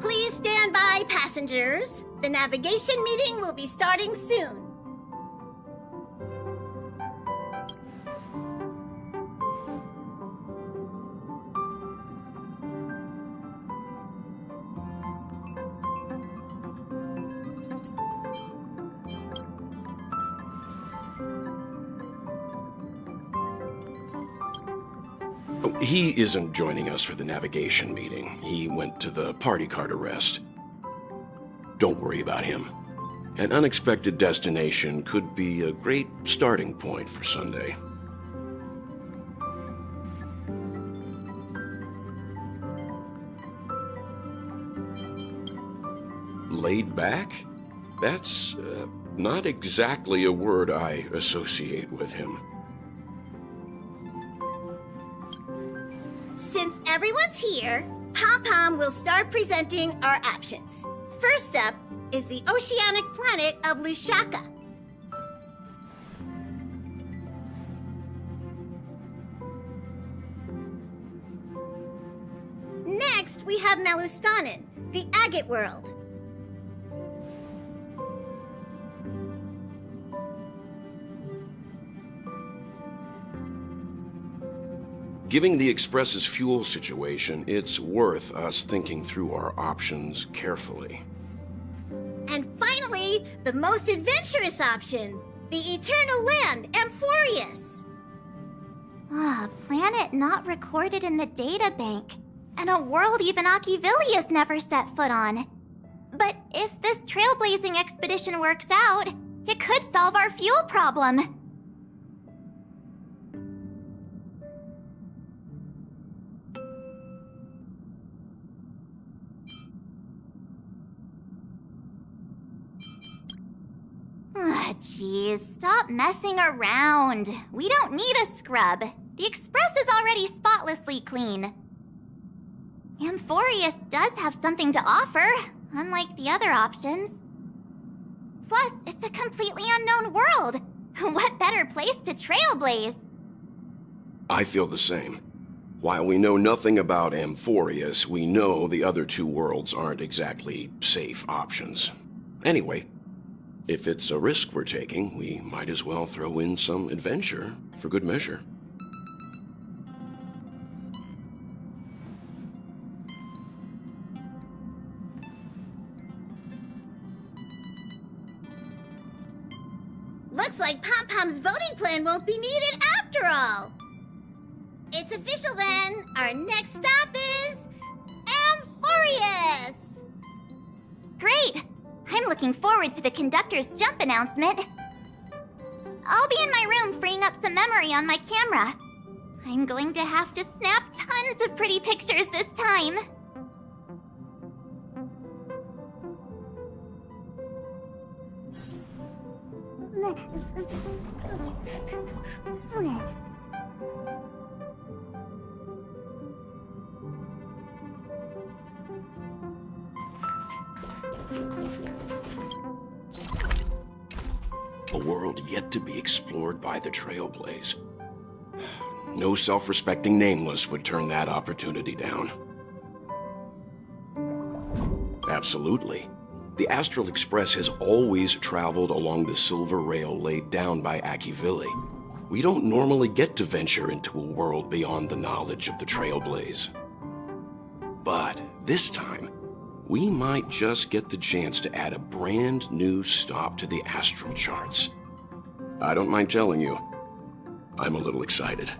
Please stand by, passengers. The navigation meeting will be starting soon. He isn't joining us for the navigation meeting. He went to the party card arrest. Don't worry about him. An unexpected destination could be a great starting point for Sunday. Laid back? That's not exactly a word I associate with him. Since everyone's here, Pom-Pom will start presenting our options. First up is the oceanic planet of Lushaka. Next, we have Melustanin, the agate world. Given the Express's fuel situation, it's worth us thinking through our options carefully. And finally, the most adventurous option, the eternal land, Amphorius. Ah, planet not recorded in the databank, and a world even Achivilius never set foot on. But if this trailblazing expedition works out, it could solve our fuel problem. Ah, jeez, stop messing around. We don't need a scrub. The Express is already spotlessly clean. Amphorius does have something to offer, unlike the other options. Plus, it's a completely unknown world. What better place to trailblaze? I feel the same. While we know nothing about Amphorius, we know the other two worlds aren't exactly safe options. Anyway, if it's a risk we're taking, we might as well throw in some adventure for good measure. Looks like Pom-Pom's voting plan won't be needed after all. It's official then. Our next stop is Amphorius. Great! I'm looking forward to the conductor's jump announcement. I'll be in my room freeing up some memory on my camera. I'm going to have to snap tons of pretty pictures this time. A world yet to be explored by the Trailblaze. No self-respecting Nameless would turn that opportunity down. Absolutely. The Astral Express has always traveled along the silver rail laid down by Akivili. We don't normally get to venture into a world beyond the knowledge of the Trailblaze. But this time, we might just get the chance to add a brand new stop to the astral charts. I don't mind telling you, I'm a little excited.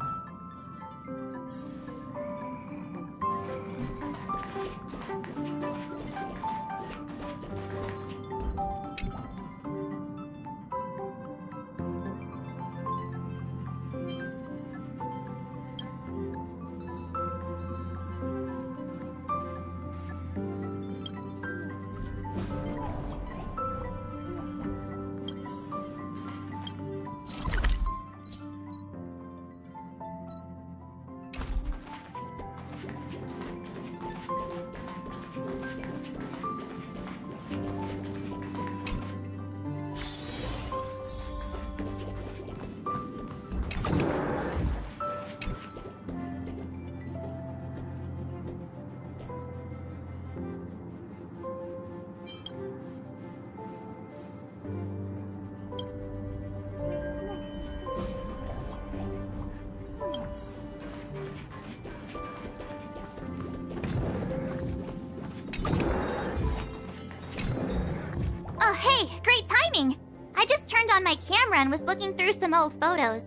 Oh, hey, great timing! I just turned on my camera and was looking through some old photos.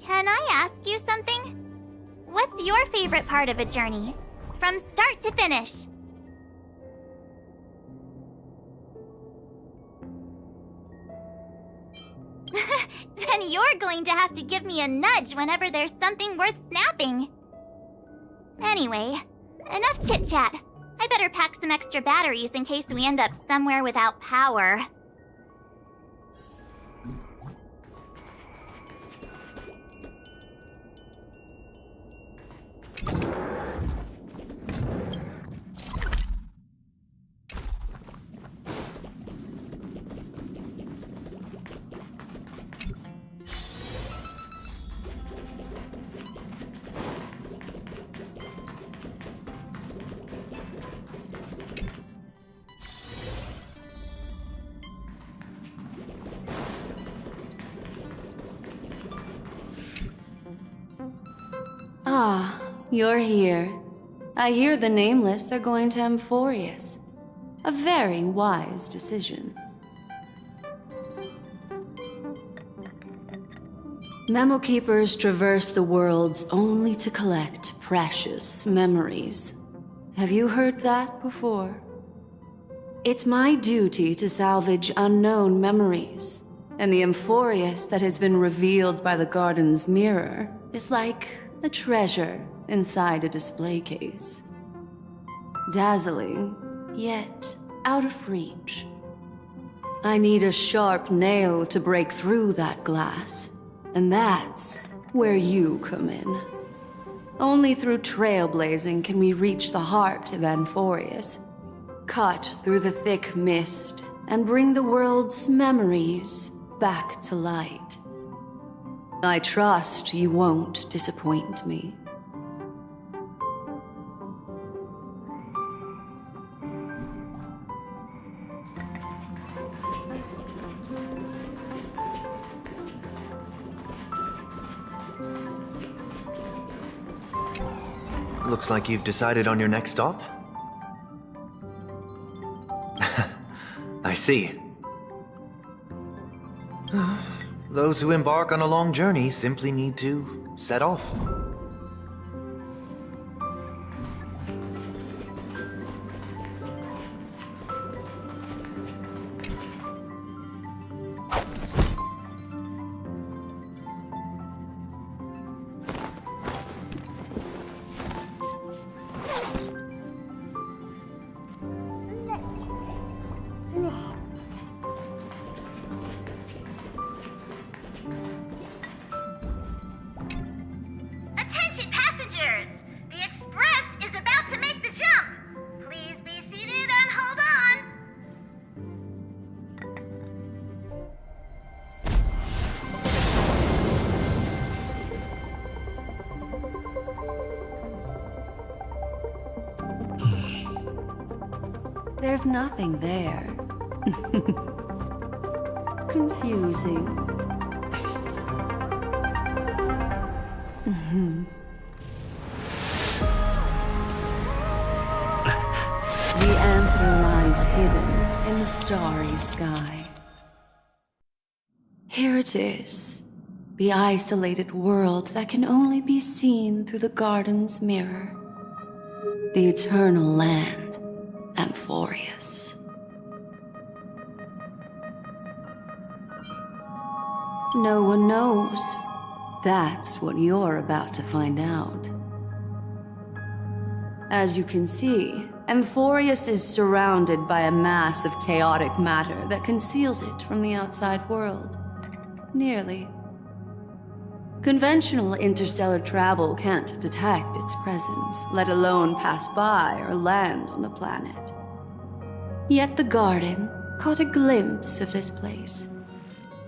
Can I ask you something? What's your favorite part of a journey? From start to finish? Then you're going to have to give me a nudge whenever there's something worth snapping. Anyway, enough chit-chat. I better pack some extra batteries in case we end up somewhere without power. Ah, you're here. I hear the Nameless are going to Amphorius. A very wise decision. Memo Keepers traverse the worlds only to collect precious memories. Have you heard that before? It's my duty to salvage unknown memories, and the Amphorius that has been revealed by the garden's mirror is like a treasure inside a display case. Dazzling, yet out of reach. I need a sharp nail to break through that glass, and that's where you come in. Only through trailblazing can we reach the heart of Amphorius, cut through the thick mist, and bring the world's memories back to light. I trust you won't disappoint me. Looks like you've decided on your next stop. I see. Those who embark on a long journey simply need to set off. There's nothing there. Confusing. The answer lies hidden in the starry sky. Here it is, the isolated world that can only be seen through the garden's mirror. The eternal land, Amphorius. No one knows. That's what you're about to find out. As you can see, Amphorius is surrounded by a mass of chaotic matter that conceals it from the outside world. Nearly. Conventional interstellar travel can't detect its presence, let alone pass by or land on the planet. Yet the Garden caught a glimpse of this place,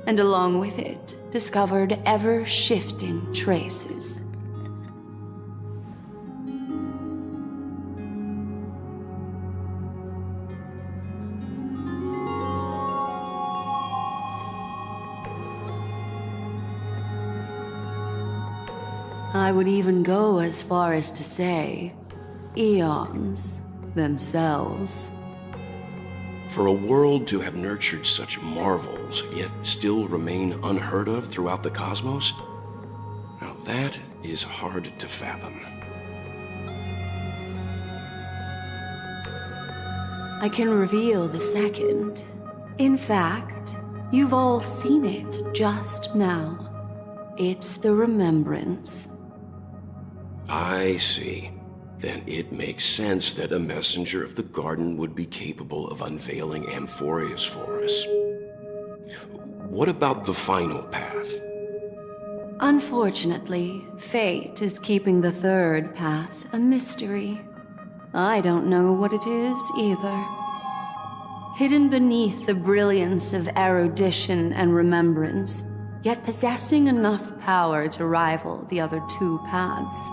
and along with it, discovered ever-shifting traces. I would even go as far as to say, eons themselves. For a world to have nurtured such marvels, yet still remain unheard of throughout the cosmos? Now that is hard to fathom. I can reveal the second. In fact, you've all seen it just now. It's the Remembrance. I see. Then it makes sense that a messenger of the Garden would be capable of unveiling Amphorius for us. What about the final path? Unfortunately, fate is keeping the third path a mystery. I don't know what it is either. Hidden beneath the brilliance of erudition and remembrance, yet possessing enough power to rival the other two paths.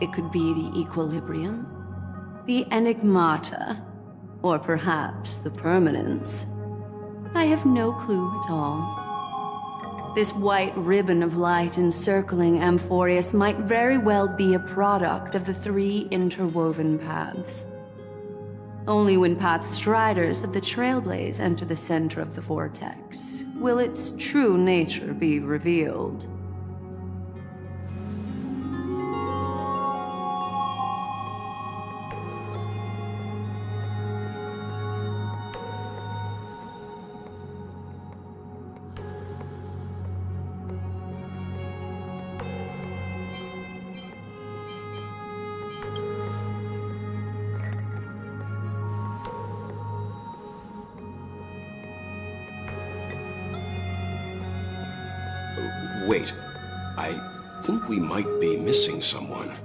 It could be the Equilibrium, the Enigmata, or perhaps the Permanence. I have no clue at all. This white ribbon of light encircling Amphorius might very well be a product of the three interwoven paths. Only when Path Striders of the Trailblaze enter the center of the vortex will its true nature be revealed. Wait, I think we might be missing someone.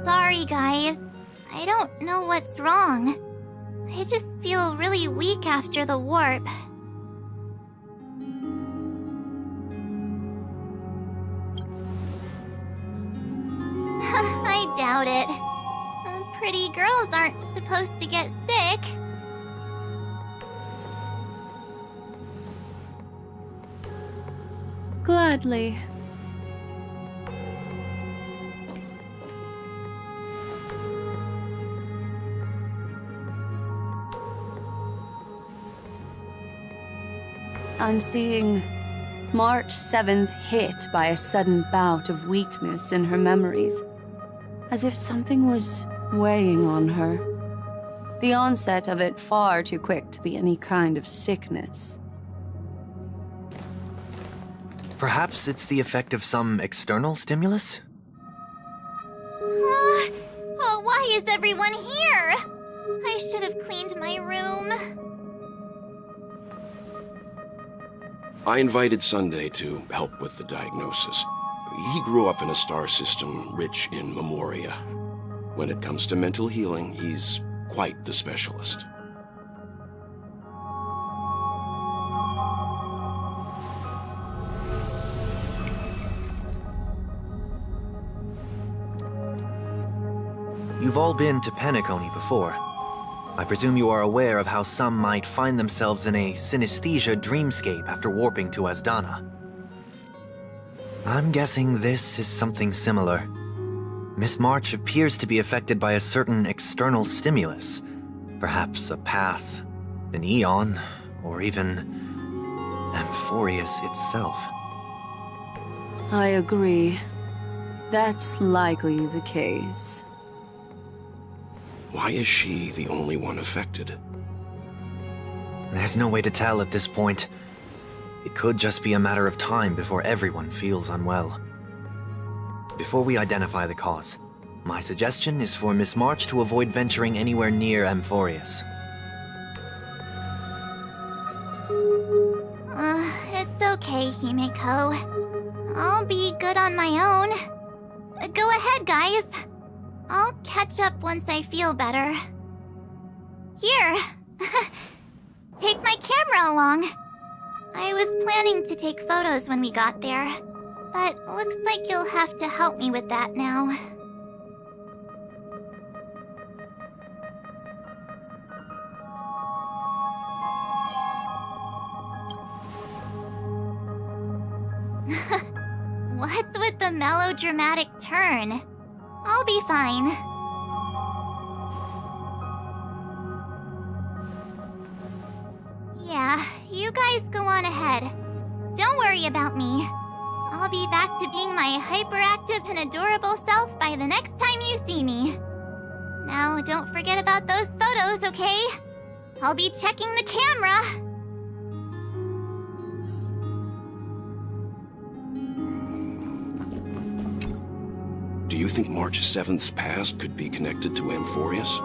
Sorry, guys. I don't know what's wrong. I just feel really weak after the warp. I doubt it. Pretty girls aren't supposed to get sick. Gladly. I'm seeing March 7th hit by a sudden bout of weakness in her memories, as if something was weighing on her. The onset of it far too quick to be any kind of sickness. Perhaps it's the effect of some external stimulus? Oh, why is everyone here? I should have cleaned my room. I invited Sunday to help with the diagnosis. He grew up in a star system rich in memoria. When it comes to mental healing, he's quite the specialist. You've all been to Penacony before. I presume you are aware of how some might find themselves in a synesthesia dreamscape after warping to Asdana. I'm guessing this is something similar. Miss March appears to be affected by a certain external stimulus. Perhaps a path, an eon, or even Amphorius itself. I agree. That's likely the case. Why is she the only one affected? There's no way to tell at this point. It could just be a matter of time before everyone feels unwell. Before we identify the cause, my suggestion is for Miss March to avoid venturing anywhere near Amphorius. It's okay, Himeko. I'll be good on my own. Go ahead, guys. I'll catch up once I feel better. Here. Take my camera along. I was planning to take photos when we got there, but looks like you'll have to help me with that now. What's with the melodramatic turn? I'll be fine. Yeah, you guys go on ahead. Don't worry about me. I'll be back to being my hyperactive and adorable self by the next time you see me. Now, don't forget about those photos, okay? I'll be checking the camera. Do you think March 7th's past could be connected to Amphorius?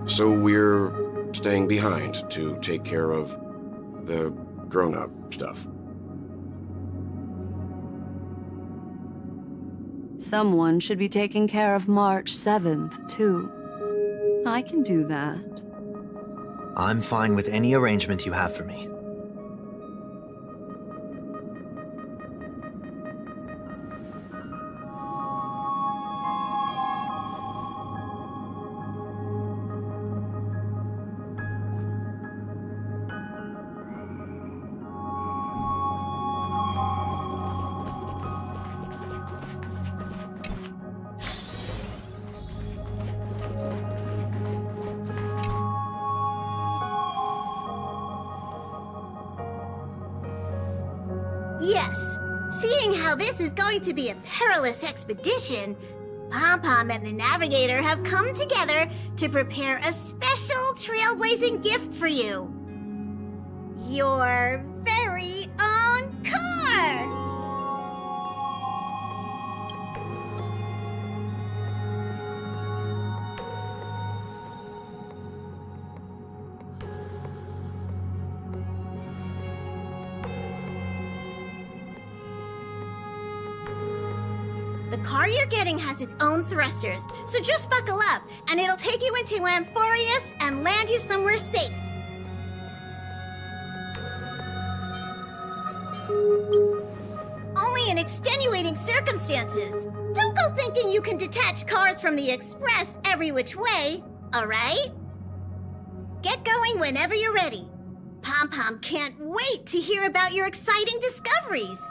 So we're staying behind to take care of the grown-up stuff. Someone should be taking care of March 7th, too. I can do that. I'm fine with any arrangement you have for me. Yes, seeing how this is going to be a perilous expedition, Pom-Pom and the Navigator have come together to prepare a special trailblazing gift for you. Your very own car! The car you're getting has its own thrusters, so just buckle up, and it'll take you into Amphorius and land you somewhere safe. Only in extenuating circumstances. Don't go thinking you can detach cars from the Express every which way, alright? Get going whenever you're ready. Pom-Pom can't wait to hear about your exciting discoveries.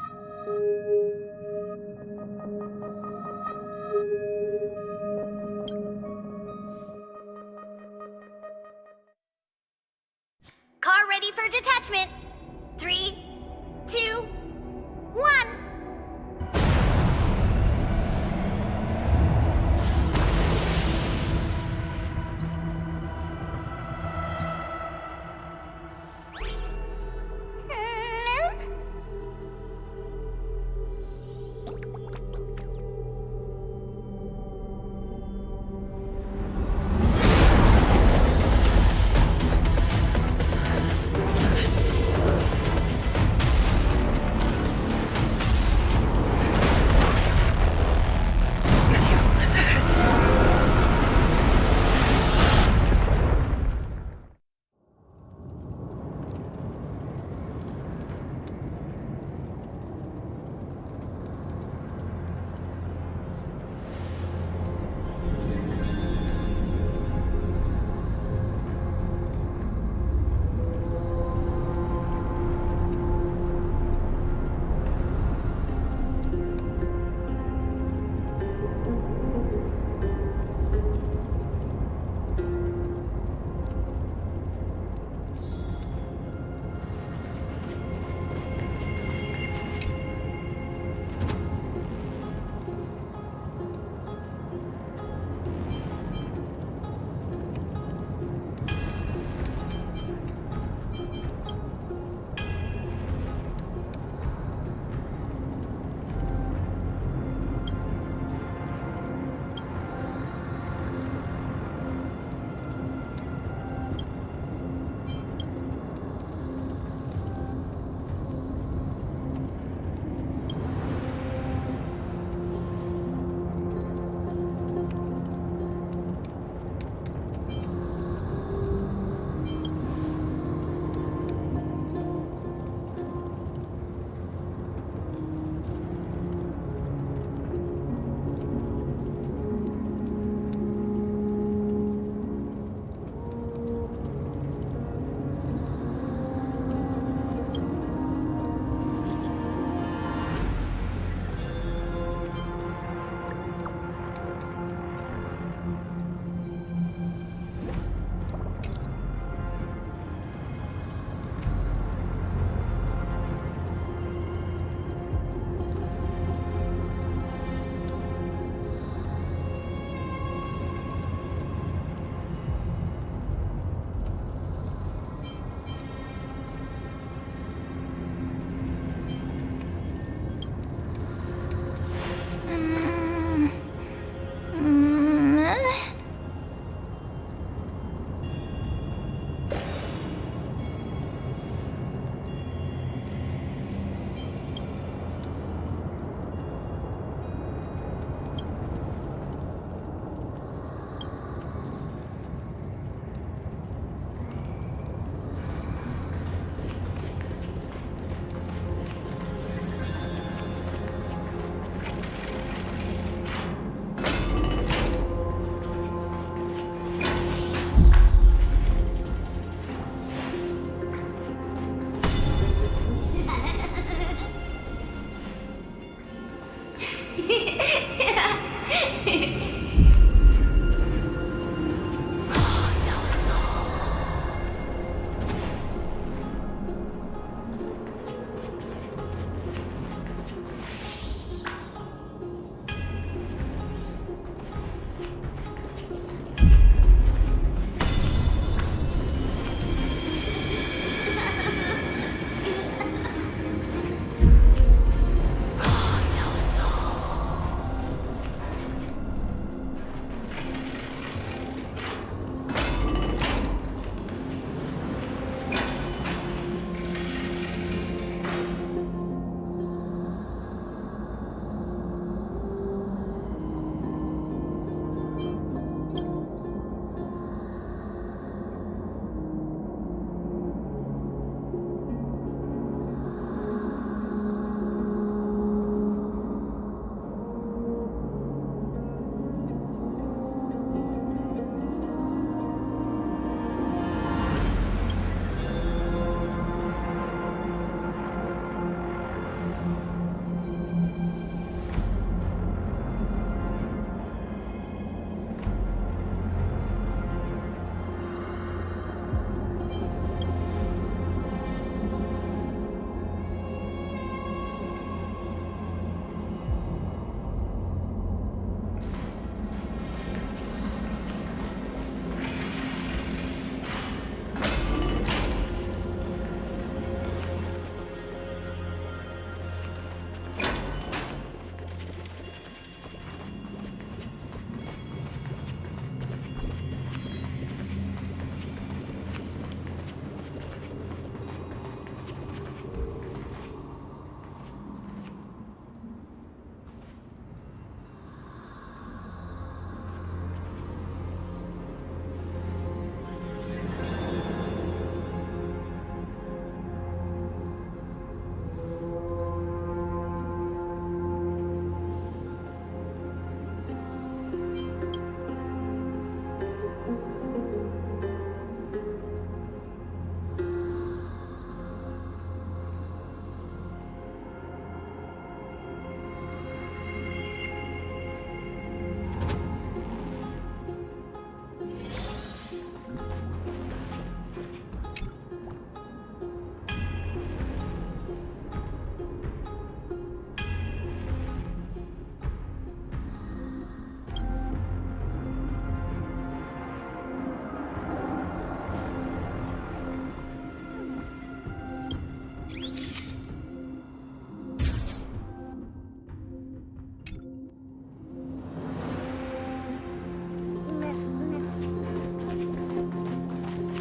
Car ready for detachment. 3, 2, 1.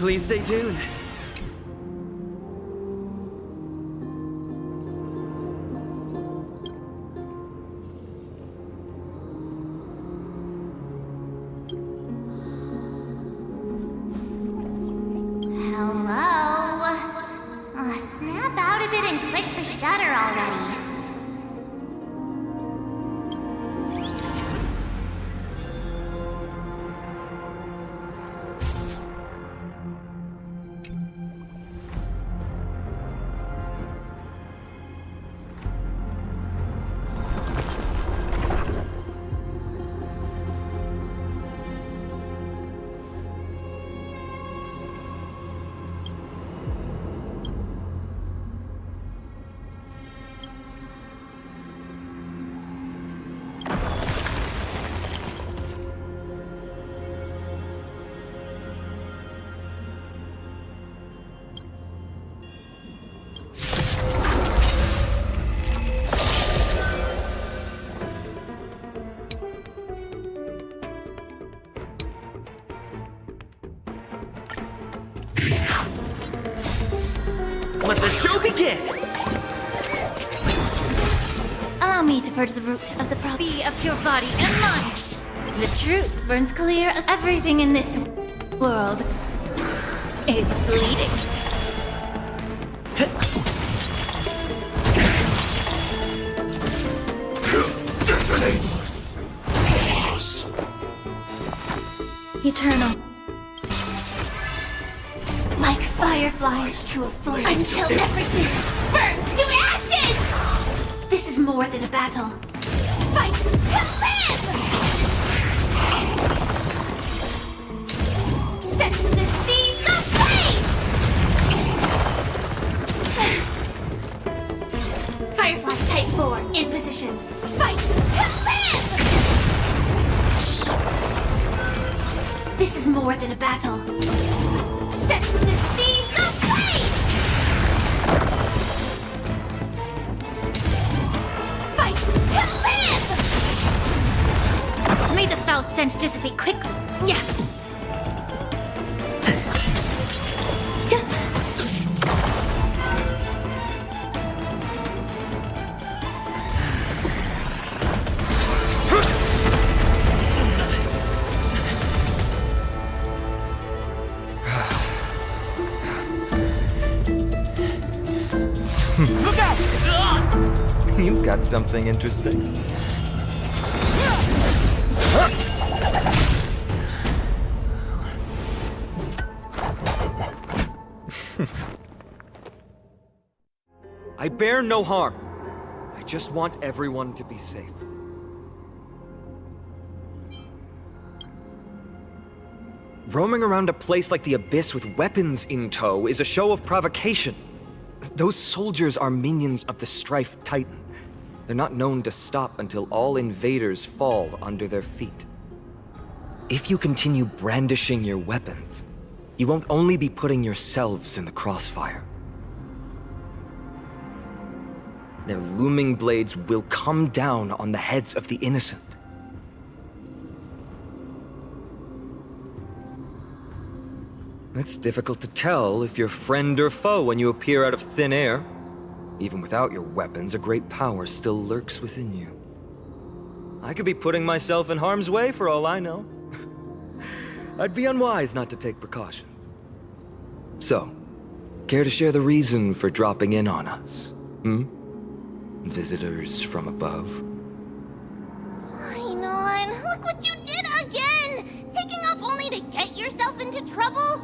Please stay tuned. Hello? Snap out of it and click the shutter already. Let the show begin! Allow me to purge the root of the property of your body and mind. The truth burns clear as everything in this world is bleeding. Detonate! Eternal. Like fireflies to a flame. Until everything burns to ashes! This is more than a battle. Fight to live! Set the seas ablaze! Firefly Type 4 in position. Fight to live! This is more than a battle. Set the seas ablaze! Fight to live! May the foul stench dissipate quickly. Yeah. Look out! You've got something interesting. I bear no harm. I just want everyone to be safe. Roaming around a place like the Abyss with weapons in tow is a show of provocation. Those soldiers are minions of the Strife Titan. They're not known to stop until all invaders fall under their feet. If you continue brandishing your weapons, you won't only be putting yourselves in the crossfire. Their looming blades will come down on the heads of the innocent. It's difficult to tell if you're friend or foe when you appear out of thin air. Even without your weapons, a great power still lurks within you. I could be putting myself in harm's way for all I know. I'd be unwise not to take precautions. So, care to share the reason for dropping in on us? Visitors from above? Ainon, look what you did again! Taking off only to get yourself into trouble?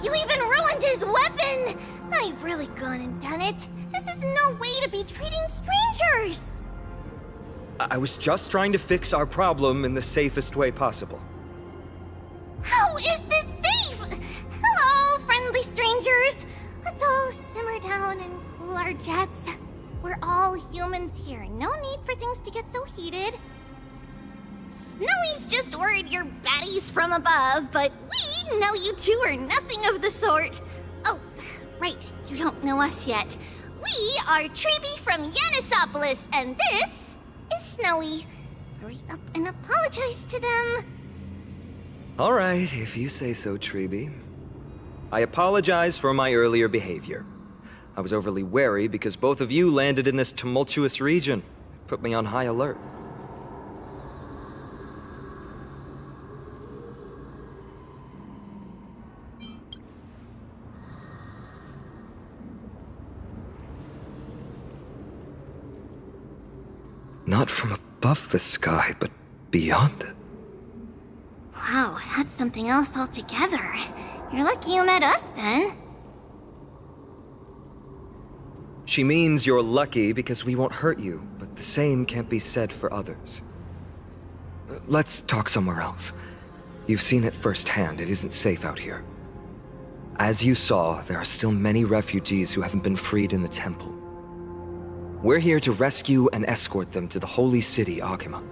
You even ruined his weapon! I've really gone and done it. This is no way to be treating strangers! I was just trying to fix our problem in the safest way possible. How is this safe? Hello, friendly strangers. Let's all simmer down and cool our jets. We're all humans here. No need for things to get so heated. Snowy's just worried you're baddies from above, but we know you two are nothing of the sort. Oh, right, you don't know us yet. We are Treeby from Yanisopolis, and this is Snowy. Hurry up and apologize to them. All right, if you say so, Treeby. I apologize for my earlier behavior. I was overly wary because both of you landed in this tumultuous region. It put me on high alert. Not from above the sky, but beyond it. Wow, that's something else altogether. You're lucky you met us then. She means you're lucky because we won't hurt you, but the same can't be said for others. Let's talk somewhere else. You've seen it firsthand, it isn't safe out here. As you saw, there are still many refugees who haven't been freed in the temple. We're here to rescue and escort them to the holy city, Akima.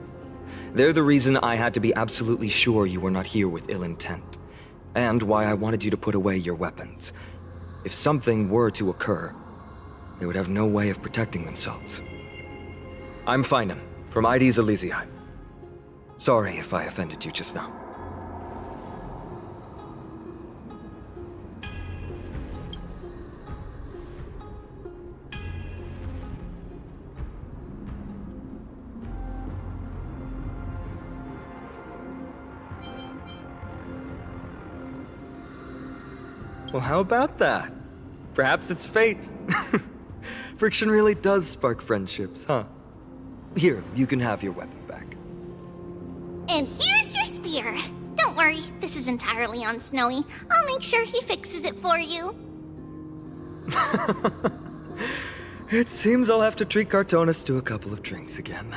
They're the reason I had to be absolutely sure you were not here with ill intent, and why I wanted you to put away your weapons. If something were to occur, they would have no way of protecting themselves. I'm Feynman, from ID's Elysiae. Sorry if I offended you just now. Well, how about that? Perhaps it's fate. Friction really does spark friendships, huh? Here, you can have your weapon back. And here's your spear. Don't worry, this is entirely on Snowy. I'll make sure he fixes it for you. It seems I'll have to treat Cartonis to a couple of drinks again.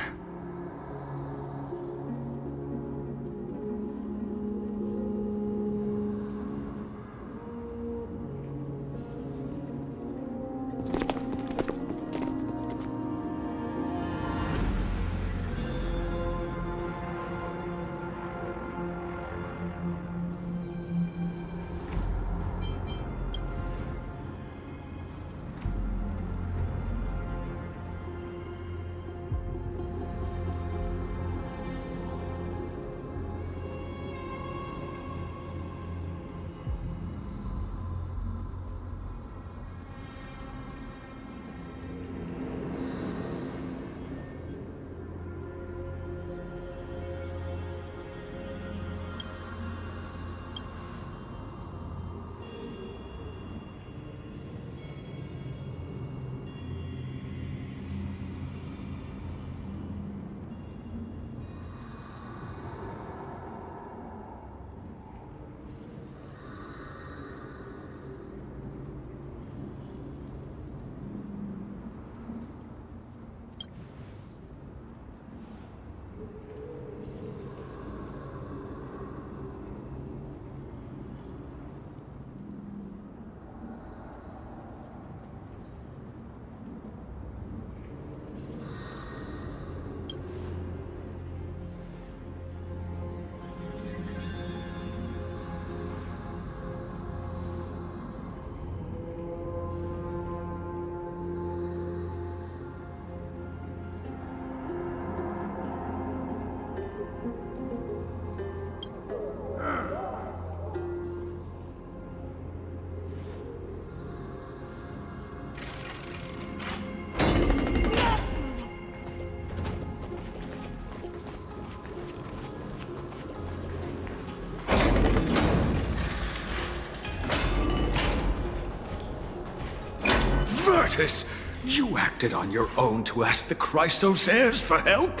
Virtus, you acted on your own to ask the Chrysosaurs for help?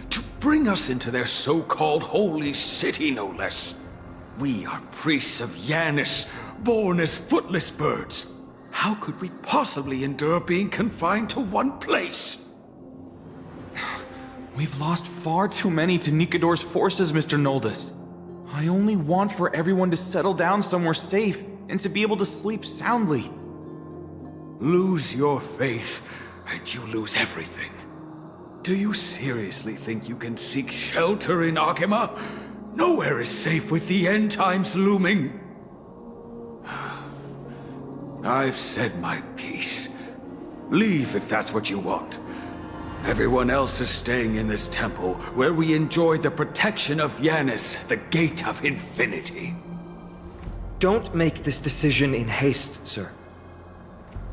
To bring us into their so-called holy city, no less. We are priests of Yanis, born as footless birds. How could we possibly endure being confined to one place? We've lost far too many to Nikador's forces, Mr. Noldus. I only want for everyone to settle down somewhere safe and to be able to sleep soundly. Lose your faith, and you lose everything. Do you seriously think you can seek shelter in Akima? Nowhere is safe with the end times looming. I've said my piece. Leave if that's what you want. Everyone else is staying in this temple, where we enjoy the protection of Yanis, the Gate of Infinity. Don't make this decision in haste, sir.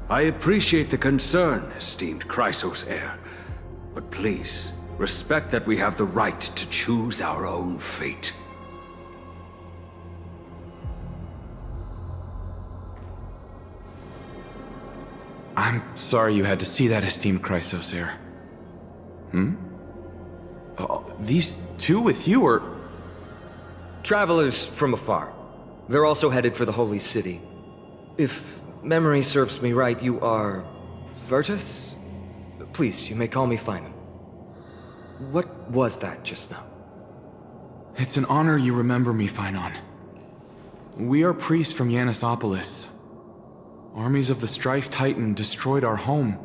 I appreciate the concern, esteemed Chrysos heir. But please, respect that we have the right to choose our own fate. I'm sorry you had to see that, esteemed Chrysos heir. These two with you are... Travelers from afar. They're also headed for the Holy City. If memory serves me right, you are... Virtus? Please, you may call me Finan. What was that just now? It's an honor you remember me, Finan. We are priests from Yanisopolis. Armies of the Strife Titan destroyed our home,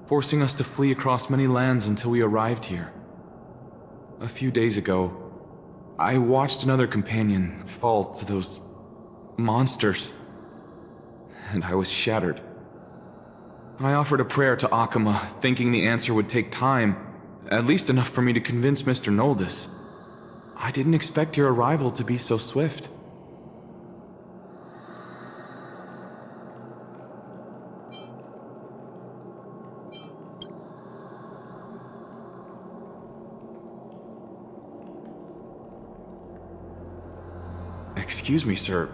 forcing us to flee across many lands until we arrived here. A few days ago, I watched another companion fall to those monsters, and I was shattered. I offered a prayer to Akama, thinking the answer would take time, at least enough for me to convince Mr. Noldus. I didn't expect your arrival to be so swift. Excuse me, sir.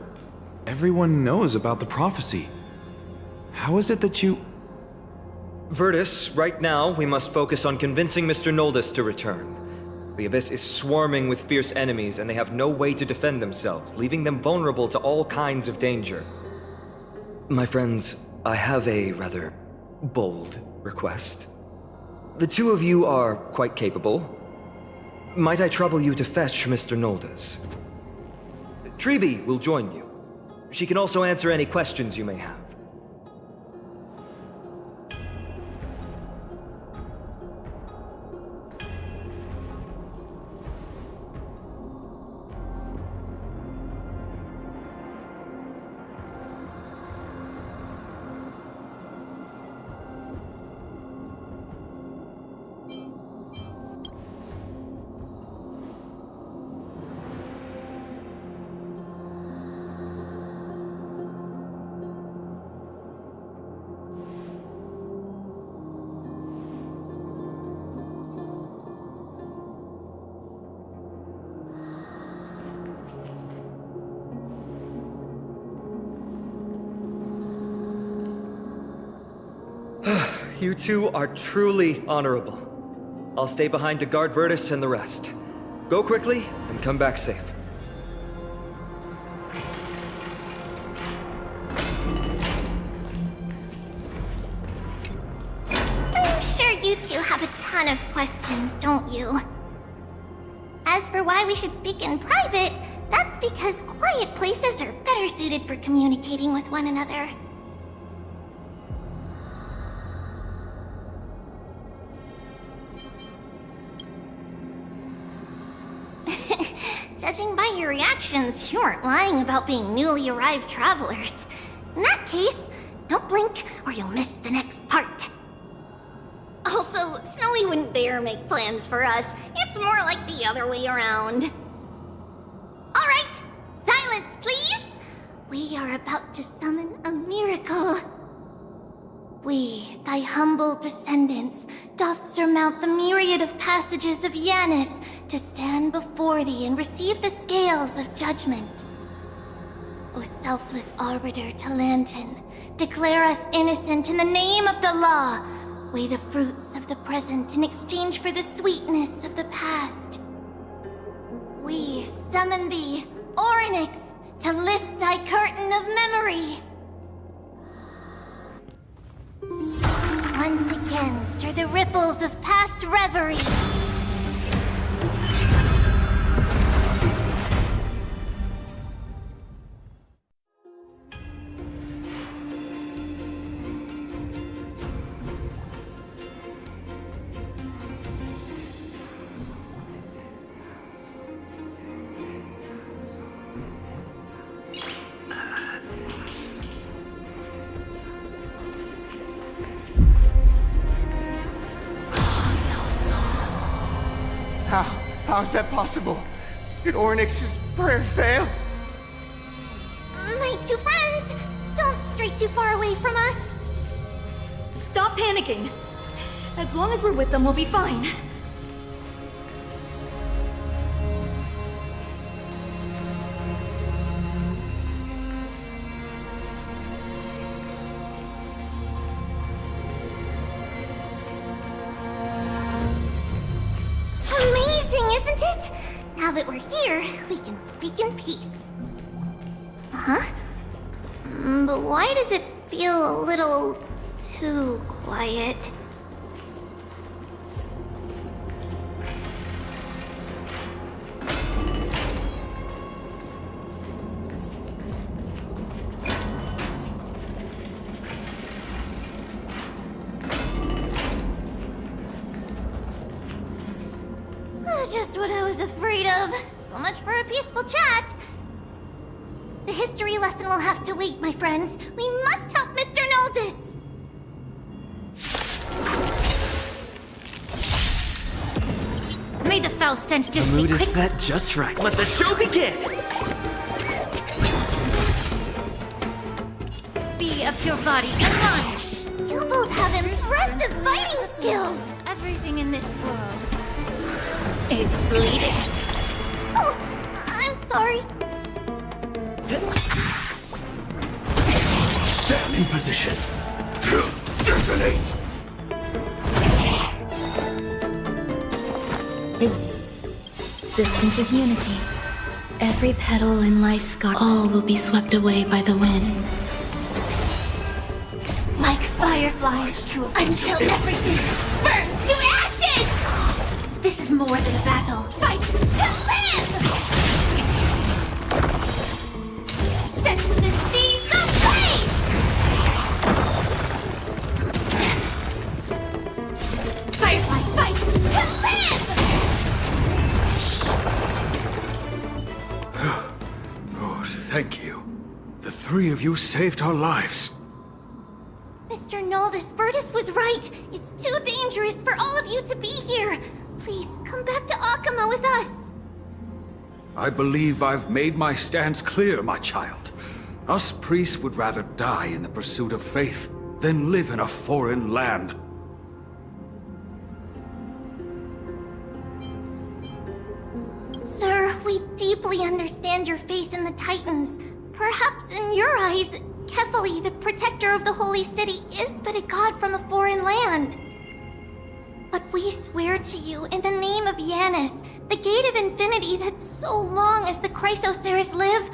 Everyone knows about the prophecy. How is it that you... Virtus, right now, we must focus on convincing Mr. Noldus to return. The Abyss is swarming with fierce enemies, and they have no way to defend themselves, leaving them vulnerable to all kinds of danger. My friends, I have a rather bold request. The two of you are quite capable. Might I trouble you to fetch Mr. Noldus? Treeby will join you. She can also answer any questions you may have. You two are truly honorable. I'll stay behind to guard Virtus and the rest. Go quickly and come back safe. I'm sure you two have a ton of questions, don't you? As for why we should speak in private, that's because quiet places are better suited for communicating with one another. Judging by your reactions, you aren't lying about being newly arrived travelers. In that case, don't blink or you'll miss the next part. Also, Snowy wouldn't dare make plans for us. It's more like the other way around. Alright, silence please! We are about to summon a miracle. We, thy humble descendants, doth surmount the myriad of passages of Yanis to stand before thee and receive the scales of judgment. O selfless arbiter Talantin, declare us innocent in the name of the law. Weigh the fruits of the present in exchange for the sweetness of the past. We summon thee, Orynyx, to lift thy curtain of memory. Once again, stir the ripples of past reverie. How is that possible? Did Ornyx's prayer fail? My two friends, don't stray too far away from us. Stop panicking. As long as we're with them, we'll be fine. Amazing, isn't it? Now that we're here, we can speak in peace. Huh? But why does it feel a little too quiet? Just what I was afraid of. So much for a peaceful chat. The history lesson will have to wait, my friends. We must help Mr. Noldus! May the foul stench just The mood be is quick. set just right. Let the show begin! Be of your body and mind. You both have impressive fighting skills. Everything in this world is bleeding. Oh, I'm sorry. Stand in position. Detonate! Existence is unity. Every petal in life's garden, all will be swept away by the wind. Like fireflies until everything burns to ashes! This is more than a battle. Fight to live! Set the seas ablaze! Fireflies fight to live! Oh, thank you. The three of you saved our lives. Mr. Noldus, Virtus was right. It's too dangerous for all of you to be here. Please, come back to Akama with us. I believe I've made my stance clear, my child. Us priests would rather die in the pursuit of faith than live in a foreign land. Sir, we deeply understand your faith in the Titans. Perhaps in your eyes, Kefali, the protector of the Holy City, is but a god from a foreign land. But we swear to you in the name of Yanis, the Gate of Infinity, that so long as the Chrysoceres live,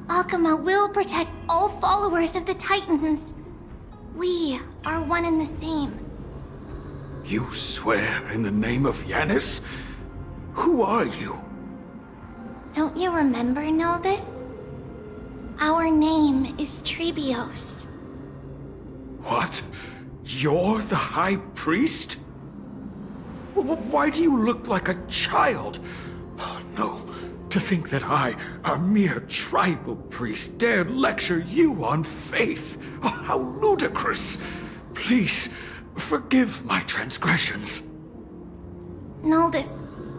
Akama will protect all followers of the Titans. We are one and the same. You swear in the name of Yanis? Who are you? Don't you remember, Noldus? Our name is Trebios. What? You're the High Priest? Why do you look like a child? Oh, no. To think that I, a mere tribal priest, dared lecture you on faith. Oh, how ludicrous. Please, forgive my transgressions. Noldus,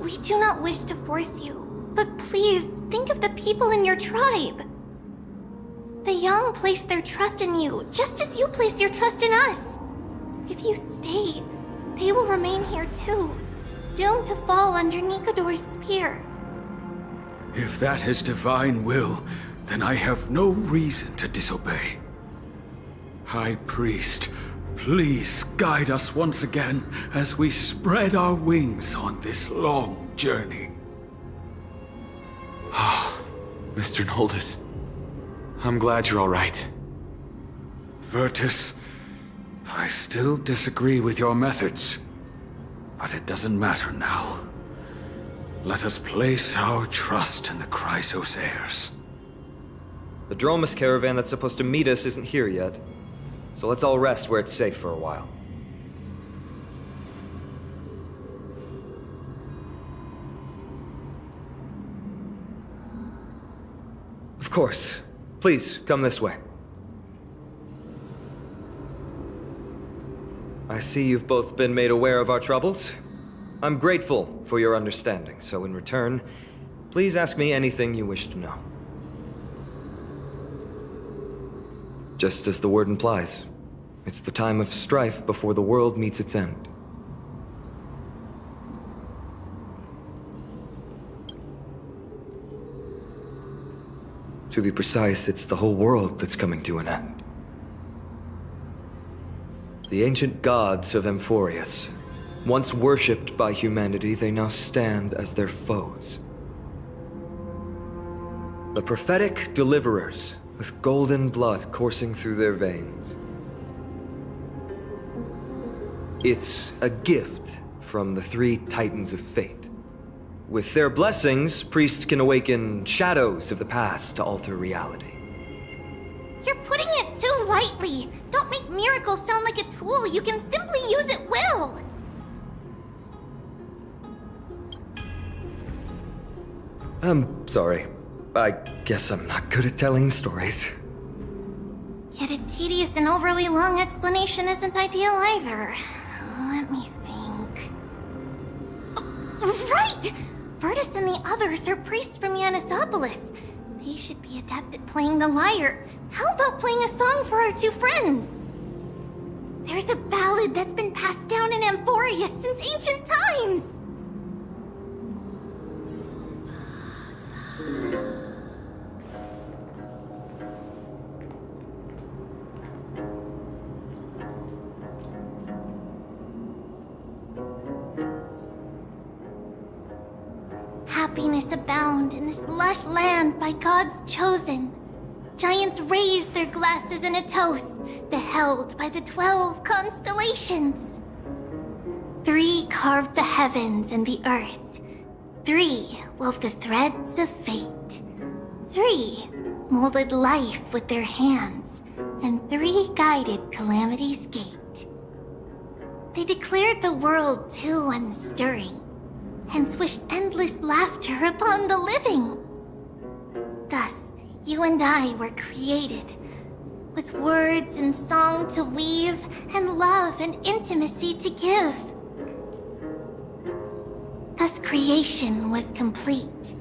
we do not wish to force you, but please think of the people in your tribe. The young place their trust in you, just as you place your trust in us. If you stay, they will remain here too, doomed to fall under Nikodor's spear. If that is divine will, then I have no reason to disobey. High Priest, please guide us once again as we spread our wings on this long journey. Mr. Noldus, I'm glad you're all right. Virtus, I still disagree with your methods, but it doesn't matter now. Let us place our trust in the Chrysoceres. The Dromus caravan that's supposed to meet us isn't here yet, so let's all rest where it's safe for a while. Of course. Please, come this way. I see you've both been made aware of our troubles. I'm grateful for your understanding, so in return, please ask me anything you wish to know. Just as the word implies, it's the time of strife before the world meets its end. To be precise, it's the whole world that's coming to an end. The ancient gods of Amphorius, once worshipped by humanity, they now stand as their foes. The prophetic deliverers, with golden blood coursing through their veins. It's a gift from the three Titans of Fate. With their blessings, priests can awaken shadows of the past to alter reality. You're putting it too lightly. Don't make miracles sound like a tool you can simply use at will. I'm sorry. I guess I'm not good at telling stories. Yet a tedious and overly long explanation isn't ideal either. Let me think. Oh, right! Virtus and the others are priests from Yanisopolis. They should be adept at playing the lyre. How about playing a song for our two friends? There's a ballad that's been passed down in Amphorius since ancient times. Happiness abound in this lush land by God's chosen. Giants raise their glasses in a toast, beheld by the 12 constellations. 3 carved the heavens and the earth. 3 wove the threads of fate. 3 molded life with their hands, and 3 guided calamity's gate. They declared the world too unstirring, hence wished endless laughter upon the living. Thus, you and I were created, with words and song to weave, and love and intimacy to give. Thus creation was complete.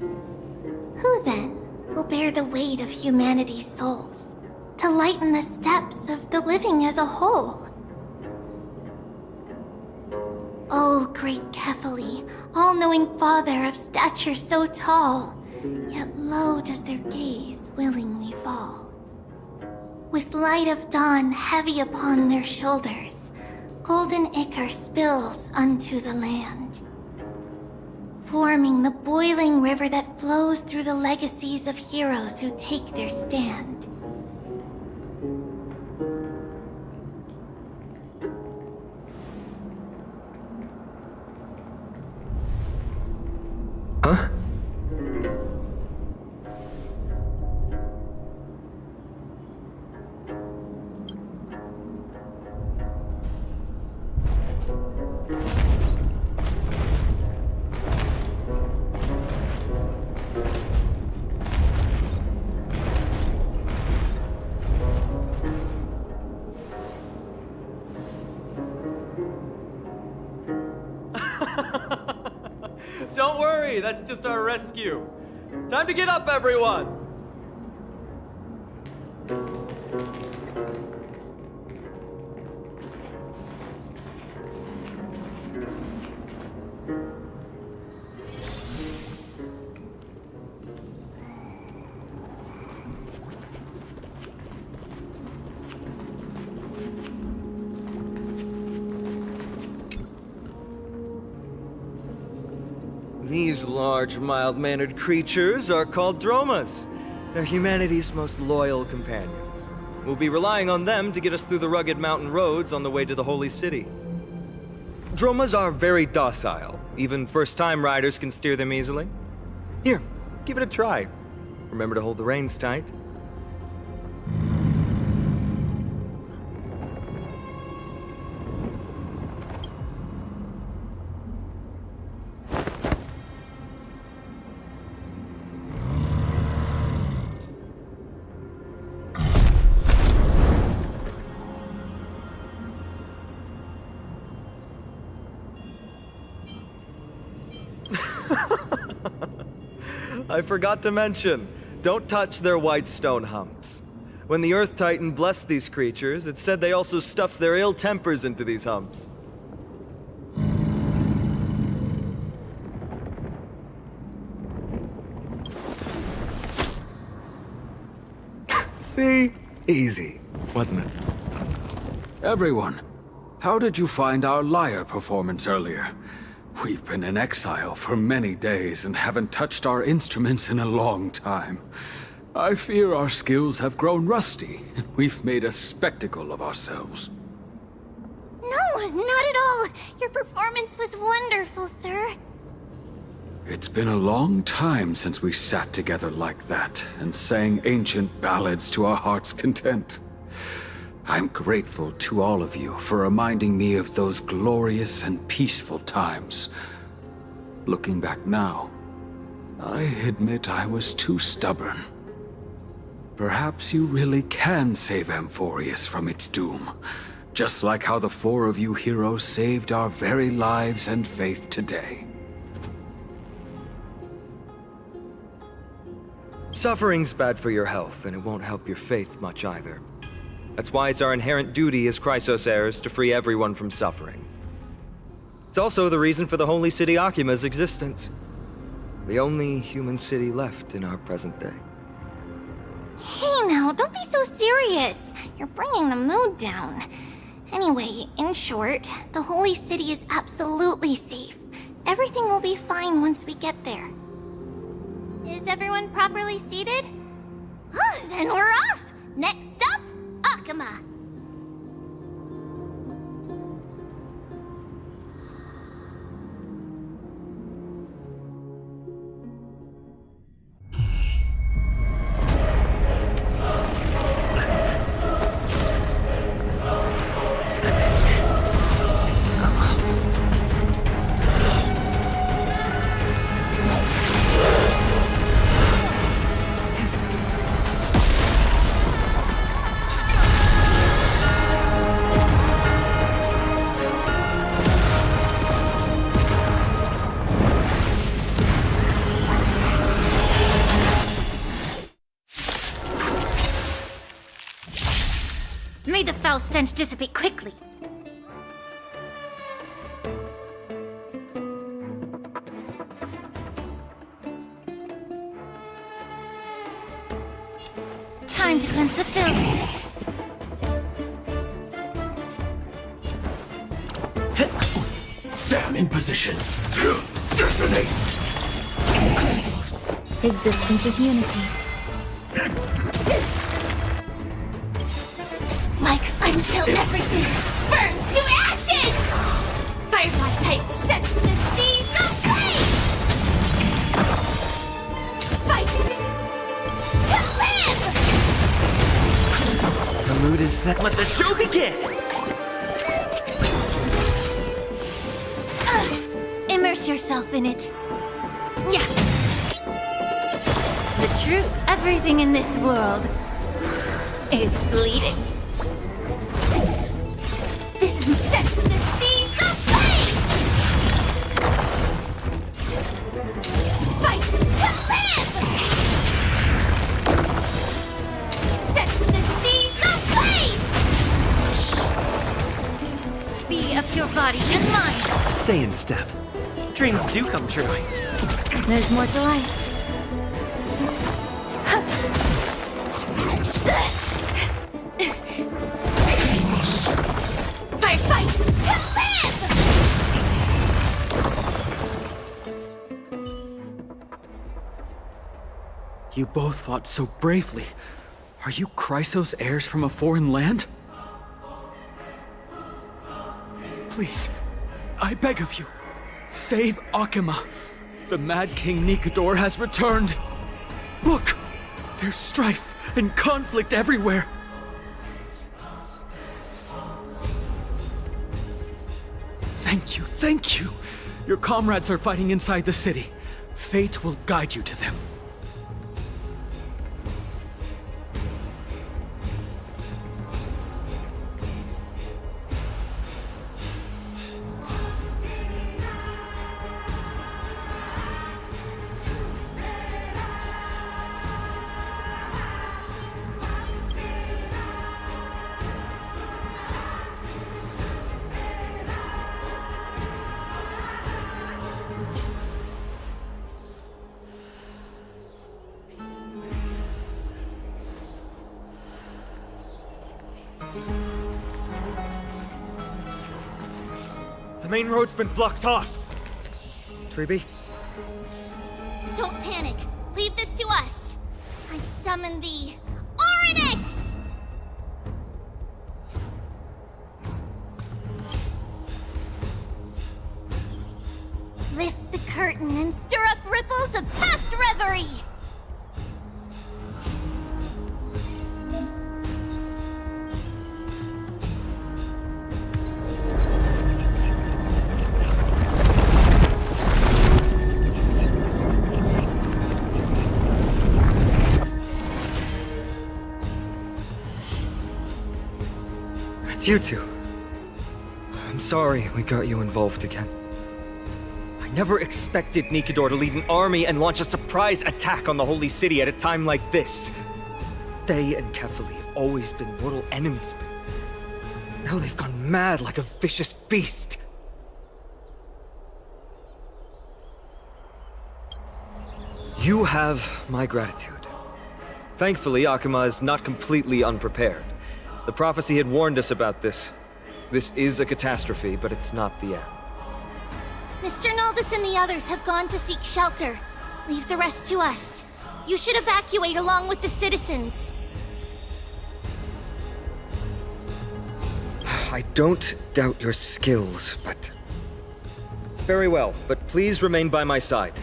Who then will bear the weight of humanity's souls, to lighten the steps of the living as a whole? O great Kephali, all-knowing Father of stature so tall, yet low does their gaze willingly fall. With light of dawn heavy upon their shoulders, golden ichor spills unto the land, forming the boiling river that flows through the legacies of heroes who take their stand. Huh? Don't worry, that's just our rescue. Time to get up, everyone! These large, mild-mannered creatures are called Dromas. They're humanity's most loyal companions. We'll be relying on them to get us through the rugged mountain roads on the way to the Holy City. Dromas are very docile. Even first-time riders can steer them easily. Here, give it a try. Remember to hold the reins tight. I forgot to mention, don't touch their white stone humps. When the Earth Titan blessed these creatures, it said they also stuffed their ill tempers into these humps. See? Easy, wasn't it? Everyone, how did you find our lyre performance earlier? We've been in exile for many days and haven't touched our instruments in a long time. I fear our skills have grown rusty, and we've made a spectacle of ourselves. No, not at all. Your performance was wonderful, sir. It's been a long time since we sat together like that and sang ancient ballads to our heart's content. I'm grateful to all of you for reminding me of those glorious and peaceful times. Looking back now, I admit I was too stubborn. Perhaps you really can save Amphorius from its doom, just like how the four of you heroes saved our very lives and faith today. Suffering's bad for your health, and it won't help your faith much either. That's why it's our inherent duty as Chrysos heirs to free everyone from suffering. It's also the reason for the Holy City Akima's existence. The only human city left in our present day. Hey now, don't be so serious. You're bringing the mood down. Anyway, in short, the Holy City is absolutely safe. Everything will be fine once we get there. Is everyone properly seated? Then we're off! Next up, Akima! May the foul stench dissipate quickly. Time to cleanse the filth. Sam in position. Detonate. Existence is unity. Like until everything burns to ashes! Firefly type sets the seas ablaze! Fight to live! The mood is set. Let the show begin! Immerse yourself in it. Yeah. The truth, everything in this world is bleeding. This is set to the seas ablaze! Fight to live! Set to the seas ablaze! Be of your body and mind. Stay in step. Dreams do come true. There's more to life. Fight to live! You both fought so bravely. Are you Chrysos heirs from a foreign land? Please, I beg of you, save Akima. The Mad King Nikador has returned. Look, there's strife and conflict everywhere. Thank you. Your comrades are fighting inside the city. Fate will guide you to them. The main road's been blocked off. Treeby? Don't panic. Leave this to us. I summon the Oryx! Lift the curtain and stir up ripples of past reverie! It's you two. I'm sorry we got you involved again. I never expected Nikador to lead an army and launch a surprise attack on the Holy City at a time like this. They and Kefali have always been mortal enemies, but now they've gone mad like a vicious beast. You have my gratitude. Thankfully, Akuma is not completely unprepared. The prophecy had warned us about this. This is a catastrophe, but it's not the end. Mr. Naldis and the others have gone to seek shelter. Leave the rest to us. You should evacuate along with the citizens. I don't doubt your skills, but... Very well, but please remain by my side.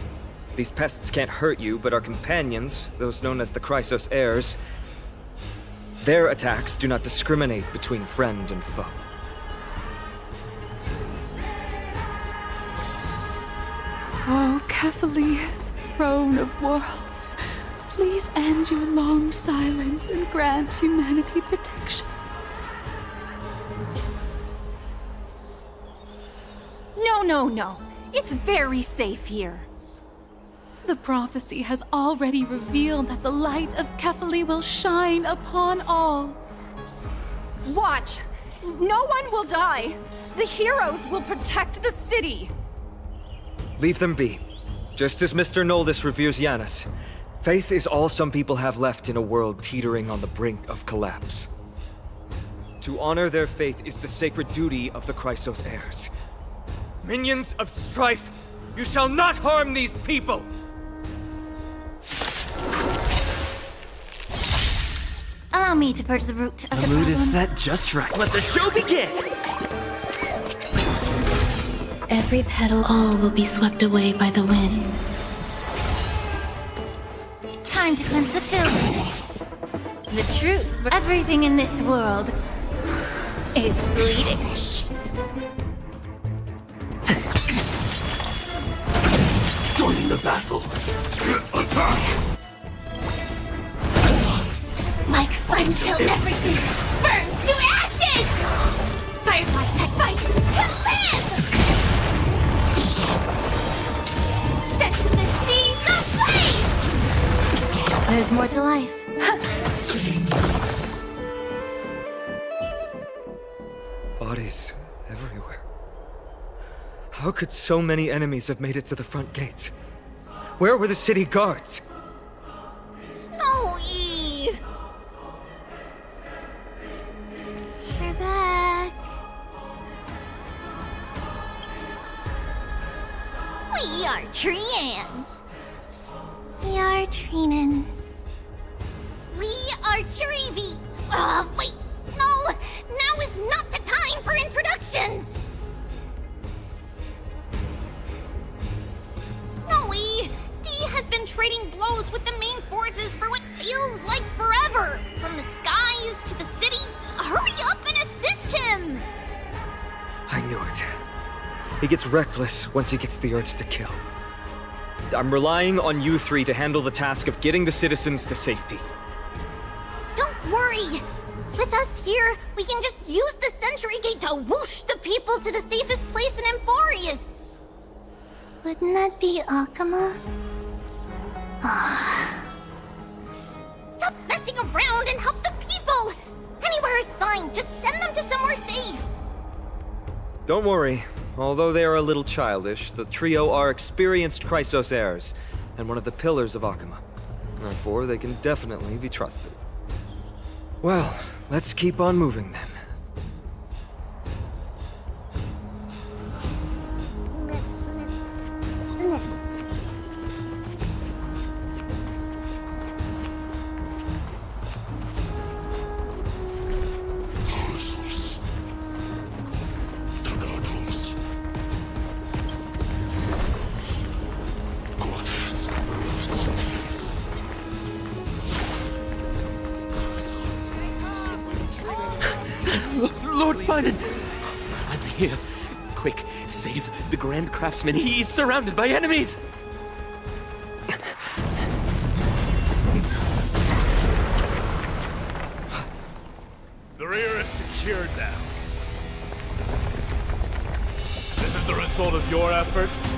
These pests can't hurt you, but our companions, those known as the Chrysos heirs, their attacks do not discriminate between friend and foe. Oh, Kefali, throne of worlds, please end your long silence and grant humanity protection. No. It's very safe here. The prophecy has already revealed that the light of Kefali will shine upon all. Watch! No one will die! The heroes will protect the city! Leave them be. Just as Mr. Naldis reveres Janus, faith is all some people have left in a world teetering on the brink of collapse. To honor their faith is the sacred duty of the Chrysos heirs. Minions of strife, you shall not harm these people! Allow me to purge the root of the mood problem. is set just right. Let the show begin! Every petal, all will be swept away by the wind. Time to cleanse the filth. The truth for everything in this world is bleeding. Join the battle. Attack! Like fun till everything burns to ashes! Firefly to fight to live! Set to the seas ablaze! There's more to life. Bodies everywhere. How could so many enemies have made it to the front gates? Where were the city guards? Snowy! We're back. We are Trian. We are Trinen. We are Treeby. Wait, no! Now is not the time for introductions! Snowy, D has been trading blows with the main forces for what feels like forever. From the skies to the city. Hurry up and assist him! I knew it. He gets reckless once he gets the urge to kill. I'm relying on you three to handle the task of getting the citizens to safety. Don't worry! With us here, we can just use the Century Gate to whoosh the people to the safest place in Amphorius! Wouldn't that be Akuma? Stop messing around and help the people! Anywhere is fine, just send them to somewhere safe! Don't worry. Although they are a little childish, the trio are experienced Chrysos heirs, and one of the pillars of Akuma. Therefore, they can definitely be trusted. Well, let's keep on moving then. Lord Finan! Finally here. Quick, save the Grand Craftsman. He's surrounded by enemies! The rear is secured now. This is the result of your efforts?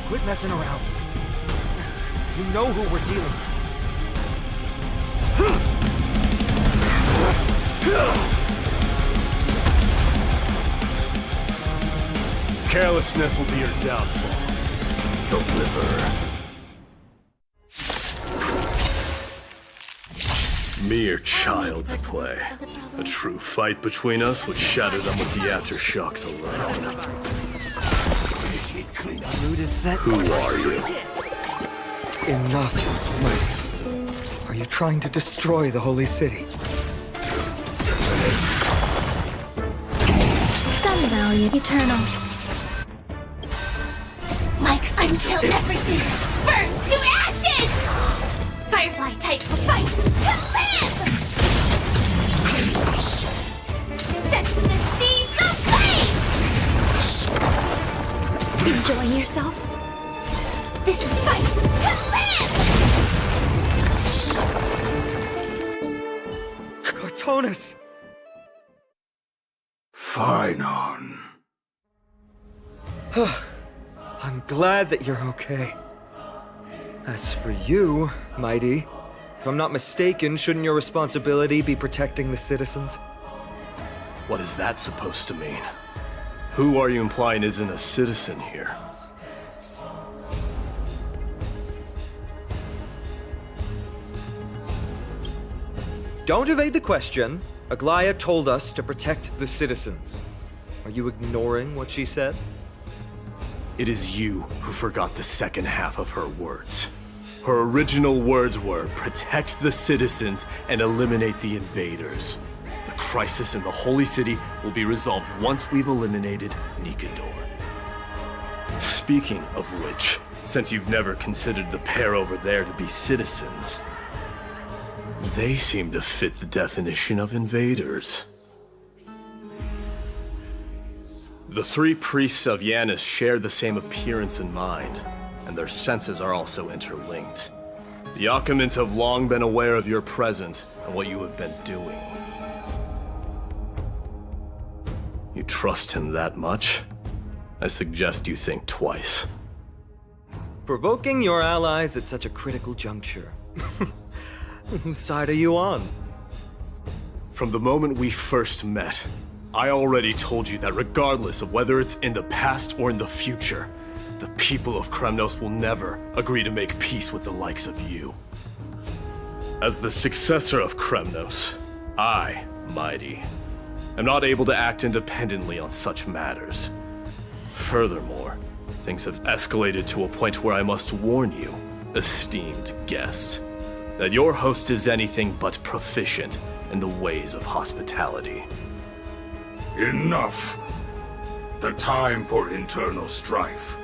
Quit messing around. You know who we're dealing with. Carelessness will be your downfall. Deliver. Mere child's play. A true fight between us would shatter them with the aftershocks alone. Who are you? Enough, Mighty. Are you trying to destroy the Holy City? Some value eternal. Like until everything burns to ashes! Firefly type will fight to live! Sets the seas ablaze! Enjoying yourself? This is fight to live! Cartonis! Finon. I'm glad that you're okay. As for you, Mighty, if I'm not mistaken, shouldn't your responsibility be protecting the citizens? What is that supposed to mean? Who are you implying isn't a citizen here? Don't evade the question. Aglaia told us to protect the citizens. Are you ignoring what she said? It is you who forgot the second half of her words. Her original words were, protect the citizens and eliminate the invaders. The crisis in the Holy City will be resolved once we've eliminated Nikedor. Speaking of which, since you've never considered the pair over there to be citizens, they seem to fit the definition of invaders. The three priests of Yanis share the same appearance and mind, and their senses are also interlinked. The Achaemins have long been aware of your presence and what you have been doing. You trust him that much? I suggest you think twice. Provoking your allies at such a critical juncture. Whose side are you on? From the moment we first met, I already told you that regardless of whether it's in the past or in the future, the people of Kremnos will never agree to make peace with the likes of you. As the successor of Kremnos, I, Mighty, am not able to act independently on such matters. Furthermore, things have escalated to a point where I must warn you, esteemed guests, that your host is anything but proficient in the ways of hospitality. Enough! The time for internal strife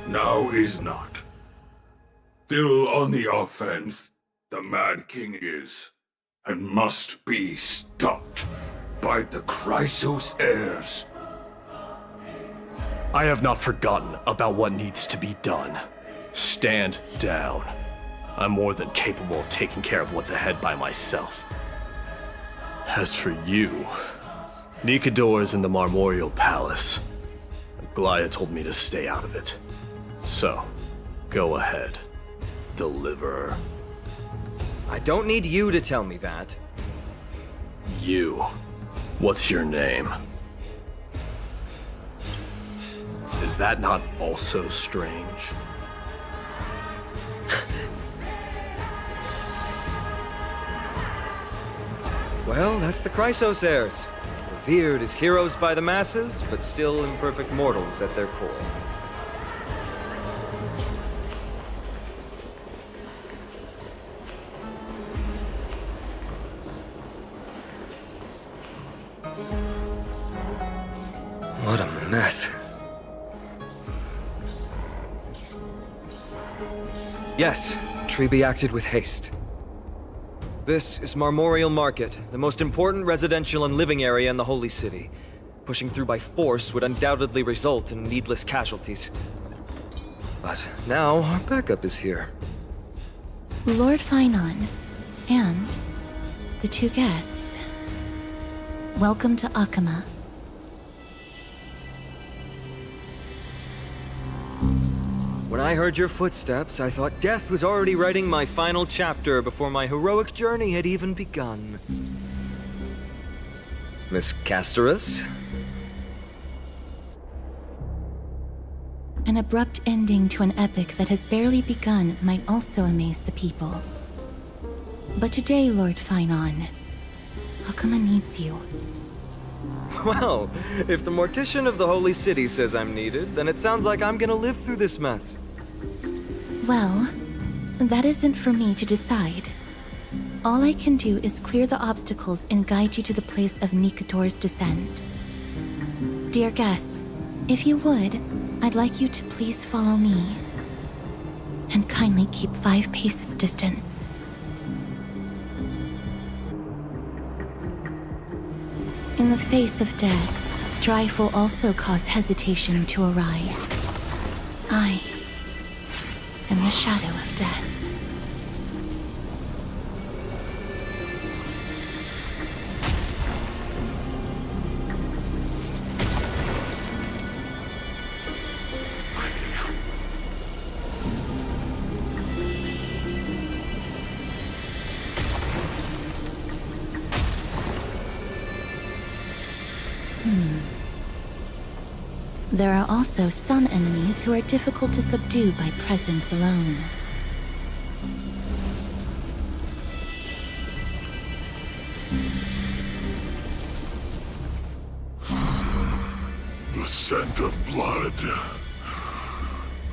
now is not. Still on the offense, the Mad King is, and must be stopped by the Chrysos heirs. I have not forgotten about what needs to be done. Stand down. I'm more than capable of taking care of what's ahead by myself. As for you, Nikedor is in the Marmorial Palace. Aglaia told me to stay out of it. So, go ahead. Deliver. I don't need you to tell me that. You. What's your name? Is that not also strange? Well, that's the Chrysos heirs. Revered as heroes by the masses, but still imperfect mortals at their core. What a mess. Yes, Treby acted with haste. This is Marmorial Market, the most important residential and living area in the Holy City. Pushing through by force would undoubtedly result in needless casualties. But now, our backup is here. Lord Finon, and the two guests. Welcome to Akama. When I heard your footsteps, I thought death was already writing my final chapter before my heroic journey had even begun. Miss Castorus? An abrupt ending to an epic that has barely begun might also amaze the people. But today, Lord Finon, Akama needs you. Well, if the Mortician of the Holy City says I'm needed, then it sounds like I'm gonna live through this mess. Well, that isn't for me to decide. All I can do is clear the obstacles and guide you to the place of Nikator's descent. Dear guests, if you would, I'd like you to please follow me. And kindly keep 5 paces distance. In the face of death, strife will also cause hesitation to arise. I am the shadow of death. There are also some enemies who are difficult to subdue by presence alone. The scent of blood.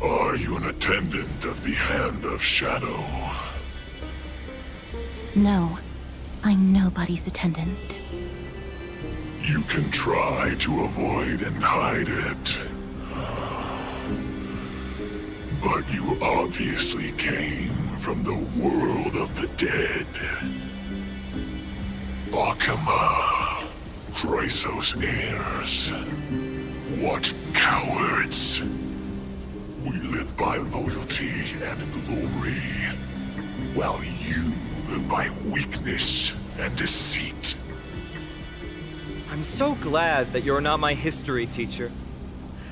Are you an attendant of the Hand of Shadow? No, I'm nobody's attendant. You can try to avoid and hide it. But you obviously came from the world of the dead. Akama, Chrysos heirs. What cowards! We live by loyalty and glory, while you live by weakness and deceit. I'm so glad that you're not my history teacher.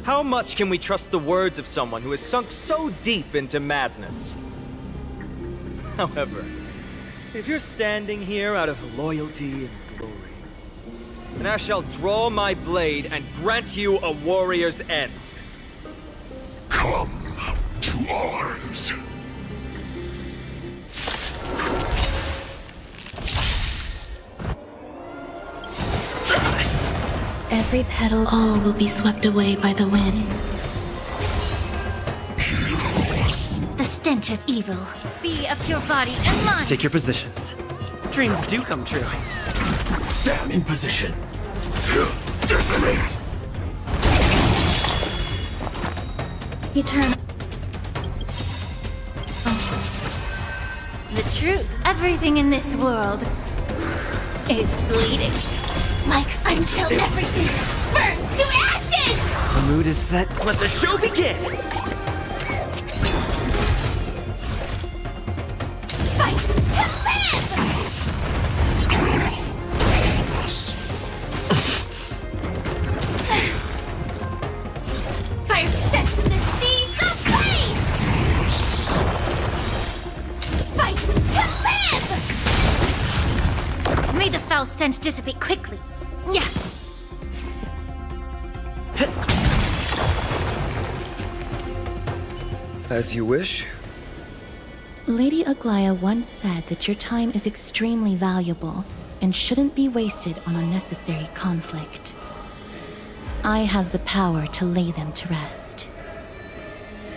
How much can we trust the words of someone who has sunk so deep into madness? However, if you're standing here out of loyalty and glory, then I shall draw my blade and grant you a warrior's end. Come to arms. Every petal, all will be swept away by the wind. The stench of evil be up your body and mind. Take your positions. Dreams do come true. Sam in position. Detonate! Eternal. The truth. Everything in this world is bleeding. Like until everything burns to ashes! The mood is set. Let the show begin! Fight to live! Fire sets in the seas of flame! Fight to live! May the foul stench dissipate quickly. Yeah. As you wish. Lady Aglaya once said that your time is extremely valuable and shouldn't be wasted on unnecessary conflict. I have the power to lay them to rest.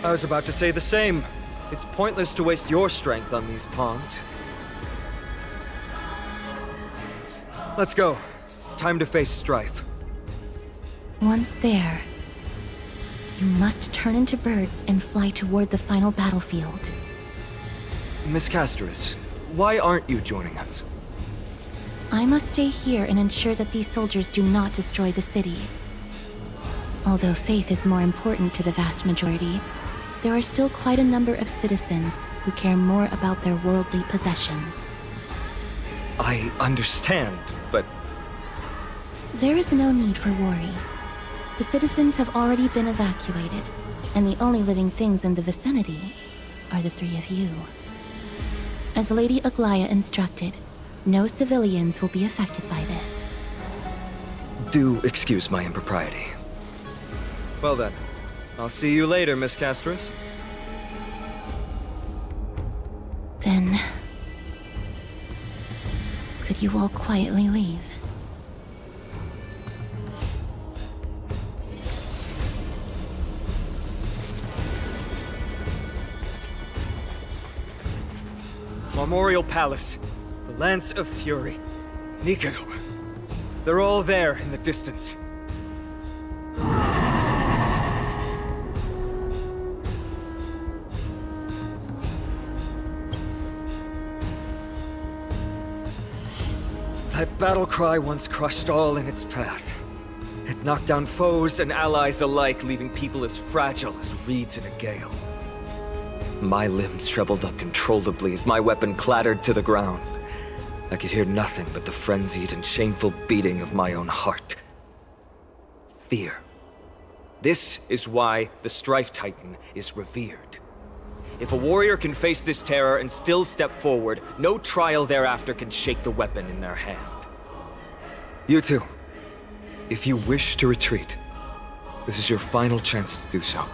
I was about to say the same. It's pointless to waste your strength on these pawns. Let's go. It's time to face strife. Once there, you must turn into birds and fly toward the final battlefield. Miss Castorus, why aren't you joining us? I must stay here and ensure that these soldiers do not destroy the city. Although faith is more important to the vast majority, there are still quite a number of citizens who care more about their worldly possessions. I understand, but... There is no need for worry. The citizens have already been evacuated, and the only living things in the vicinity are the three of you. As Lady Aglaya instructed, no civilians will be affected by this. Do excuse my impropriety. Well then, I'll see you later, Miss Castris. Then... could you all quietly leave? Memorial Palace, the Lance of Fury, Nicator. They're all there in the distance. That battle cry once crushed all in its path. It knocked down foes and allies alike, leaving people as fragile as reeds in a gale. My limbs trembled uncontrollably as my weapon clattered to the ground. I could hear nothing but the frenzied and shameful beating of my own heart. Fear. This is why the Strife Titan is revered. If a warrior can face this terror and still step forward, no trial thereafter can shake the weapon in their hand. You two, if you wish to retreat, this is your final chance to do so.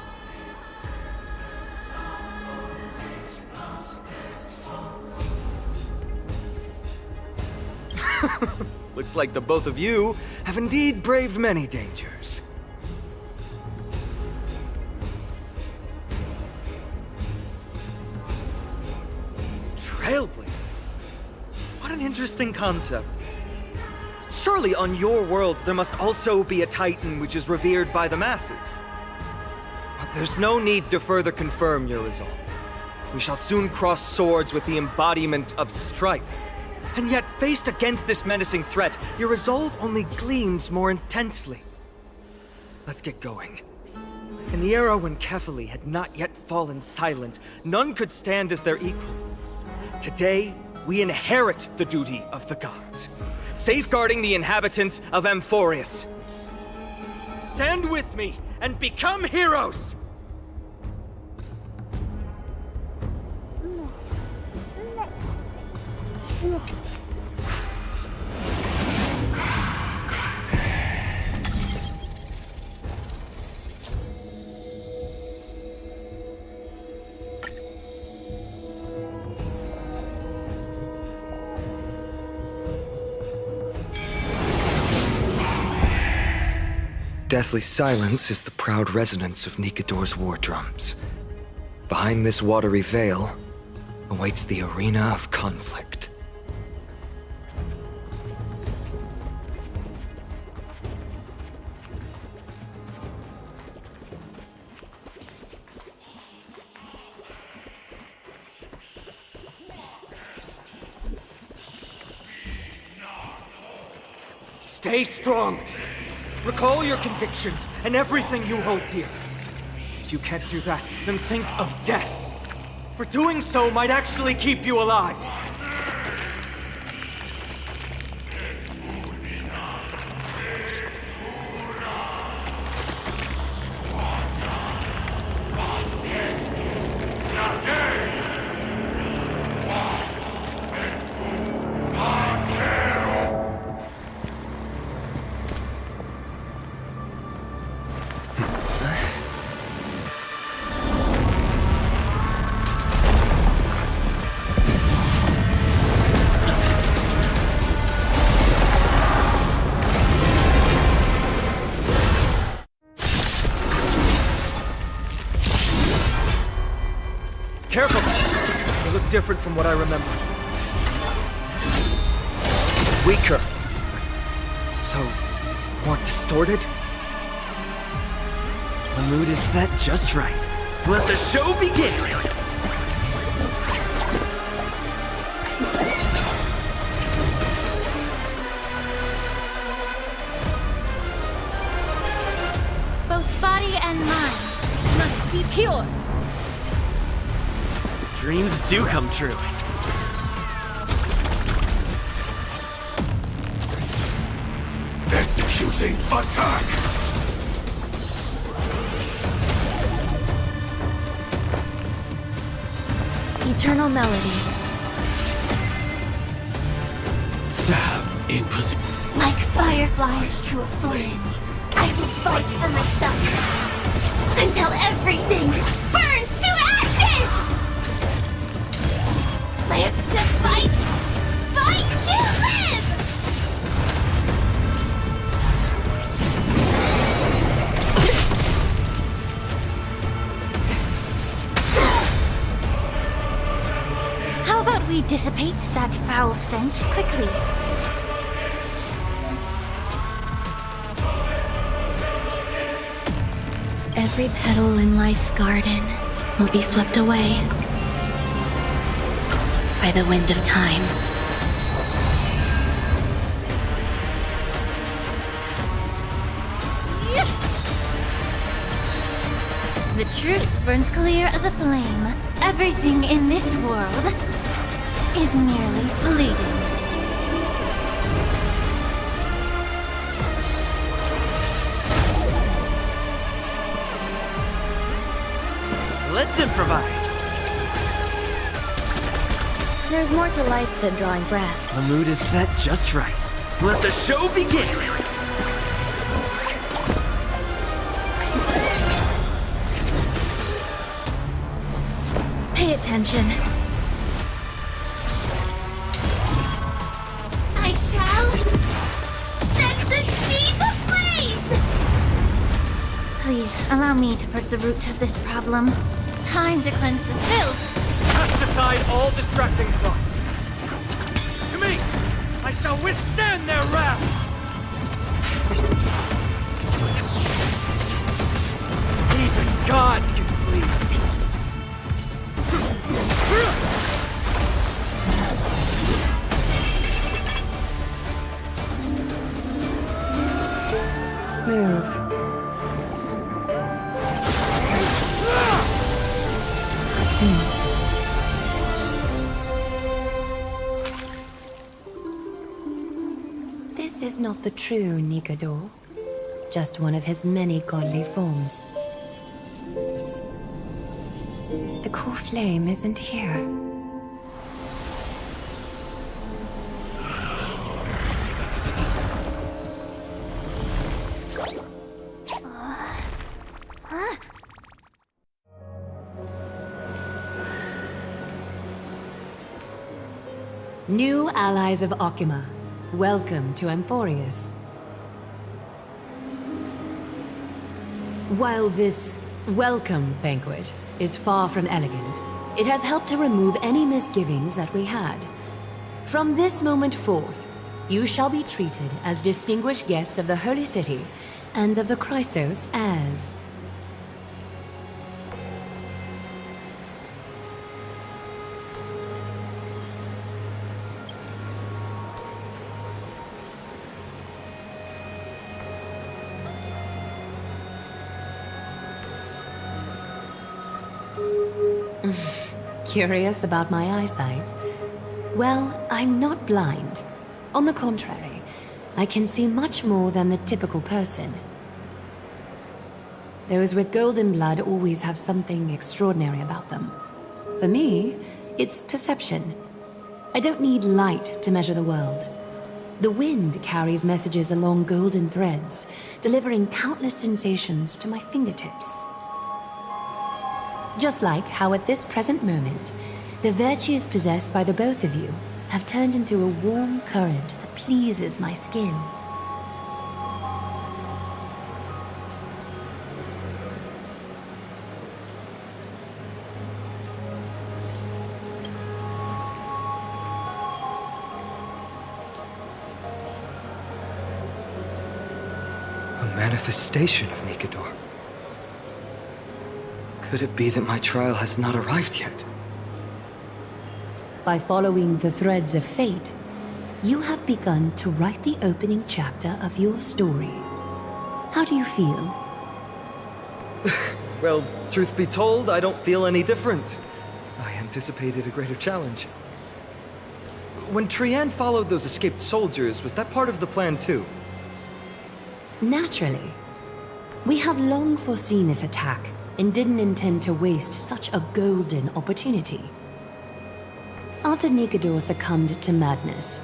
Looks like the both of you have indeed braved many dangers. Trailblazer? What an interesting concept. Surely on your worlds there must also be a Titan which is revered by the masses. But there's no need to further confirm your resolve. We shall soon cross swords with the embodiment of strife. And yet, faced against this menacing threat, your resolve only gleams more intensely. Let's get going. In the era when Kefali had not yet fallen silent, none could stand as their equal. Today, we inherit the duty of the gods, safeguarding the inhabitants of Amphorius. Stand with me and become heroes! Deathly silence is the proud resonance of Nicator's war drums. Behind this watery veil awaits the arena of conflict. Stay strong! Recall your convictions and everything you hold dear. If you can't do that, then think of death. For doing so might actually keep you alive. Careful! They look different from what I remember. Weaker. So, more distorted? The mood is set just right. Let the show begin! be pure. Dreams do come true. Executing attack! Eternal melody. Sam in position. Like fireflies to a flame, I will fight for myself until everything burns to ashes! Live to fight! Fight to live! How about we dissipate that foul stench quickly? Every petal in life's garden will be swept away by the wind of time. The truth burns clear as a flame. Everything in this world is merely fleeting. Let's improvise. There's more to life than drawing breath. The mood is set just right. Let the show begin! Pay attention. I shall set the seas ablaze! Please, allow me to purge the root of this problem. Time to cleanse the filth. Cast aside all distracting thoughts. To me, I shall withstand their wrath. Even gods can bleed. Move. This is not the true Nikador, just one of his many godly forms. The core flame isn't here. New allies of Okima, welcome to Amphorius. While this welcome banquet is far from elegant, it has helped to remove any misgivings that we had. From this moment forth, you shall be treated as distinguished guests of the Holy City and of the Chrysos as... Curious about my eyesight? Well, I'm not blind. On the contrary, I can see much more than the typical person. Those with golden blood always have something extraordinary about them. For me, it's perception. I don't need light to measure the world. The wind carries messages along golden threads, delivering countless sensations to my fingertips. Just like how at this present moment, the virtues possessed by the both of you have turned into a warm current that pleases my skin. A manifestation of Nikador. Could it be that my trial has not arrived yet? By following the threads of fate, you have begun to write the opening chapter of your story. How do you feel? Well, truth be told, I don't feel any different. I anticipated a greater challenge. When Trian followed those escaped soldiers, was that part of the plan too? Naturally. We have long foreseen this attack and didn't intend to waste such a golden opportunity. After Nikador succumbed to madness,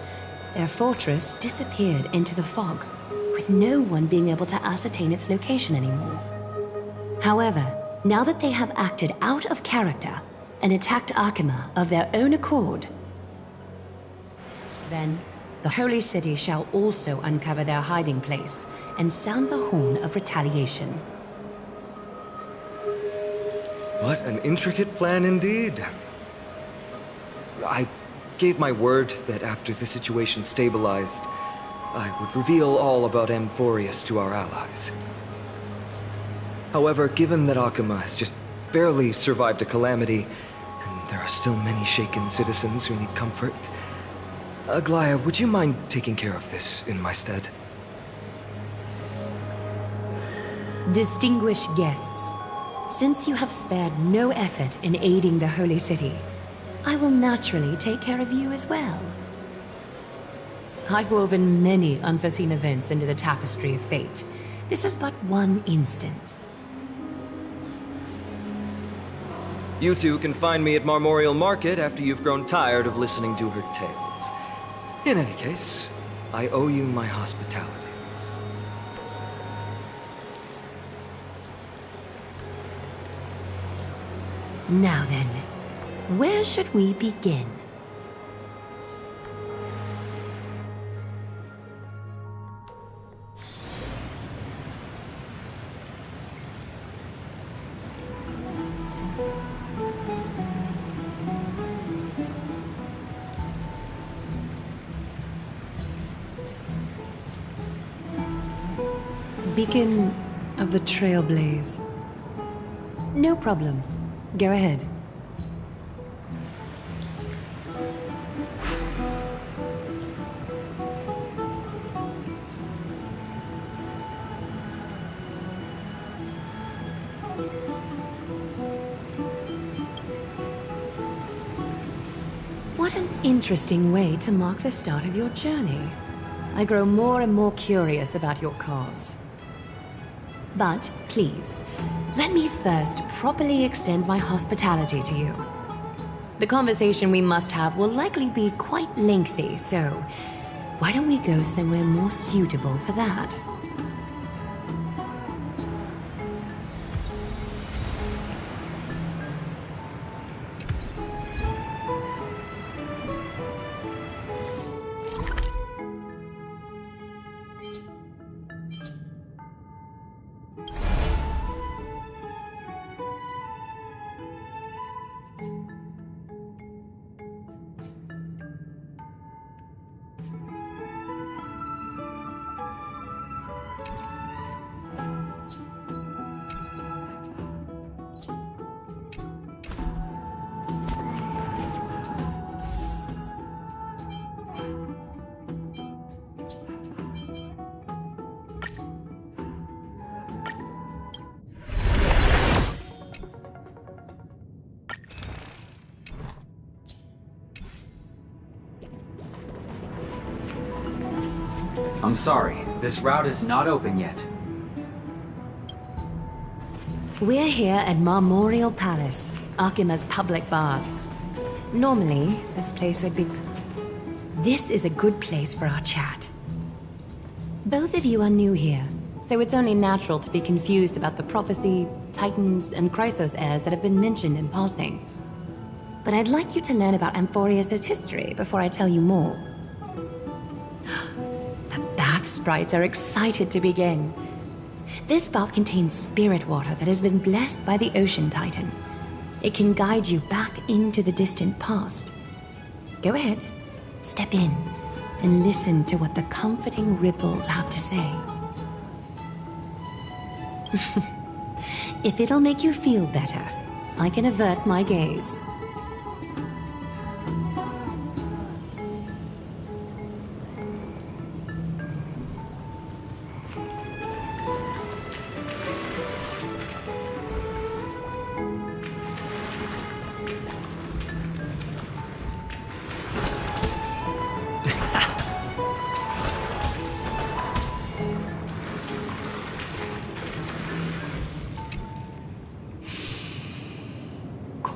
their fortress disappeared into the fog, with no one being able to ascertain its location anymore. However, now that they have acted out of character and attacked Arkema of their own accord, then the Holy City shall also uncover their hiding place and sound the horn of retaliation. What an intricate plan indeed. I gave my word that after the situation stabilized, I would reveal all about Amphorius to our allies. However, given that Arkema has just barely survived a calamity, and there are still many shaken citizens who need comfort, Aglaya, would you mind taking care of this in my stead? Distinguished guests, since you have spared no effort in aiding the Holy City, I will naturally take care of you as well. I've woven many unforeseen events into the tapestry of fate. This is but one instance. You two can find me at Marmorial Market after you've grown tired of listening to her tales. In any case, I owe you my hospitality. Now then, where should we begin? Beacon of the Trailblaze. No problem. Go ahead. What an interesting way to mark the start of your journey. I grow more and more curious about your cause. But please, let me first properly extend my hospitality to you. The conversation we must have will likely be quite lengthy, so why don't we go somewhere more suitable for that? I'm sorry, this route is not open yet. We're here at Marmorial Palace, Arkema's public baths. Normally, this place would be... This is a good place for our chat. Both of you are new here, so it's only natural to be confused about the prophecy, titans, and Chrysos heirs that have been mentioned in passing. But I'd like you to learn about Amphorius' history before I tell you more. The bath sprites are excited to begin. This bath contains spirit water that has been blessed by the Ocean Titan. It can guide you back into the distant past. Go ahead, step in, and listen to what the comforting ripples have to say. If it'll make you feel better, I can avert my gaze.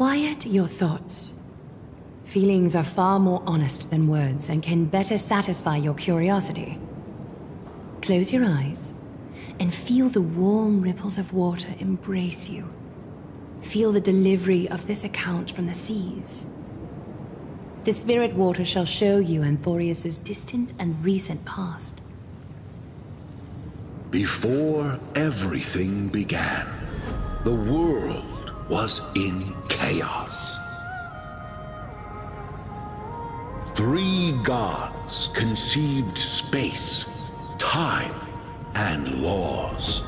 Quiet your thoughts. Feelings are far more honest than words and can better satisfy your curiosity. Close your eyes and feel the warm ripples of water embrace you. Feel the delivery of this account from the seas. The spirit water shall show you Amphorius's distant and recent past. Before everything began, the world was in chaos. 3 gods conceived space, time, and laws,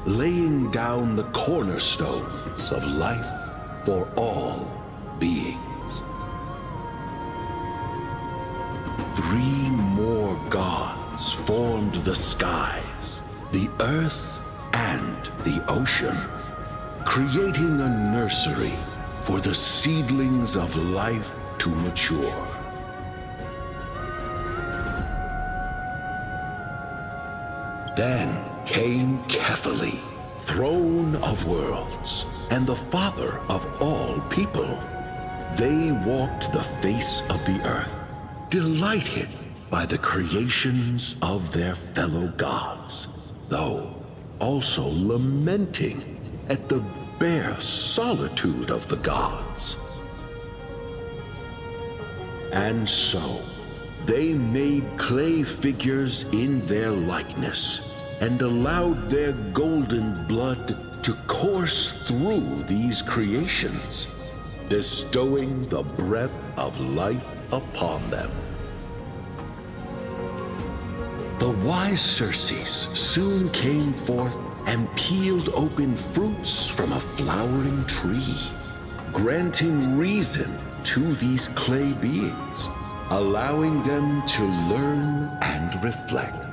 laying down the cornerstones of life for all beings. 3 more gods formed the skies, the earth, and the ocean, creating a nursery for the seedlings of life to mature. Then came Kefali, throne of worlds, and the father of all people. They walked the face of the earth, delighted by the creations of their fellow gods, though also lamenting at the bare solitude of the gods. And so, they made clay figures in their likeness, and allowed their golden blood to course through these creations, bestowing the breath of life upon them. The wise Circes soon came forth and peeled open fruits from a flowering tree, granting reason to these clay beings, allowing them to learn and reflect.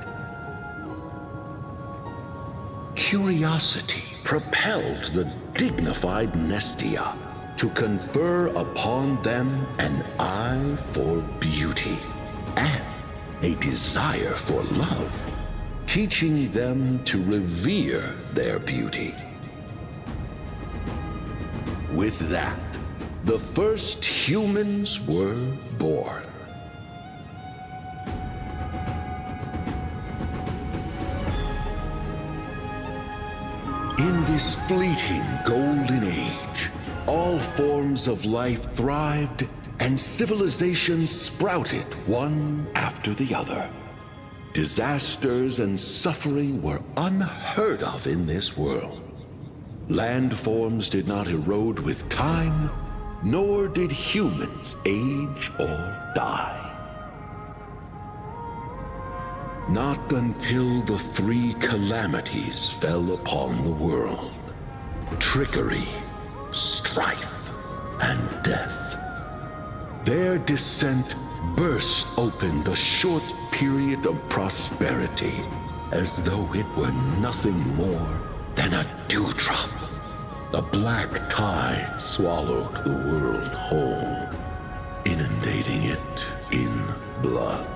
Curiosity propelled the dignified Nestia to confer upon them an eye for beauty and a desire for love, teaching them to revere their beauty. With that, the first humans were born. In this fleeting golden age, all forms of life thrived and civilizations sprouted one after the other. Disasters and suffering were unheard of in this world. Landforms did not erode with time, nor did humans age or die. Not until the 3 calamities fell upon the world: trickery, strife, and death. Their descent burst open the short period of prosperity, as though it were nothing more than a dewdrop. The black tide swallowed the world whole, inundating it in blood.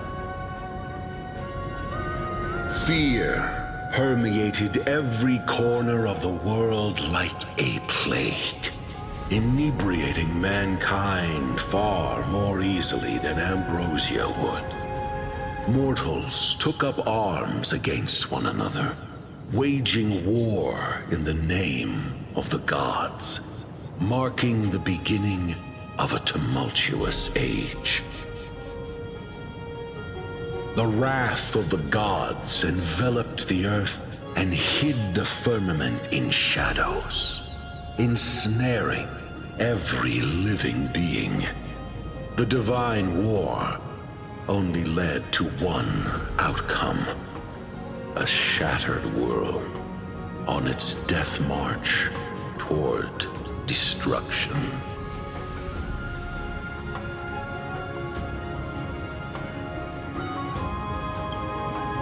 Fear permeated every corner of the world like a plague, inebriating mankind far more easily than ambrosia would. Mortals took up arms against one another, waging war in the name of the gods, marking the beginning of a tumultuous age. The wrath of the gods enveloped the earth and hid the firmament in shadows, ensnaring every living being. The divine war only led to one outcome: a shattered world on its death march toward destruction.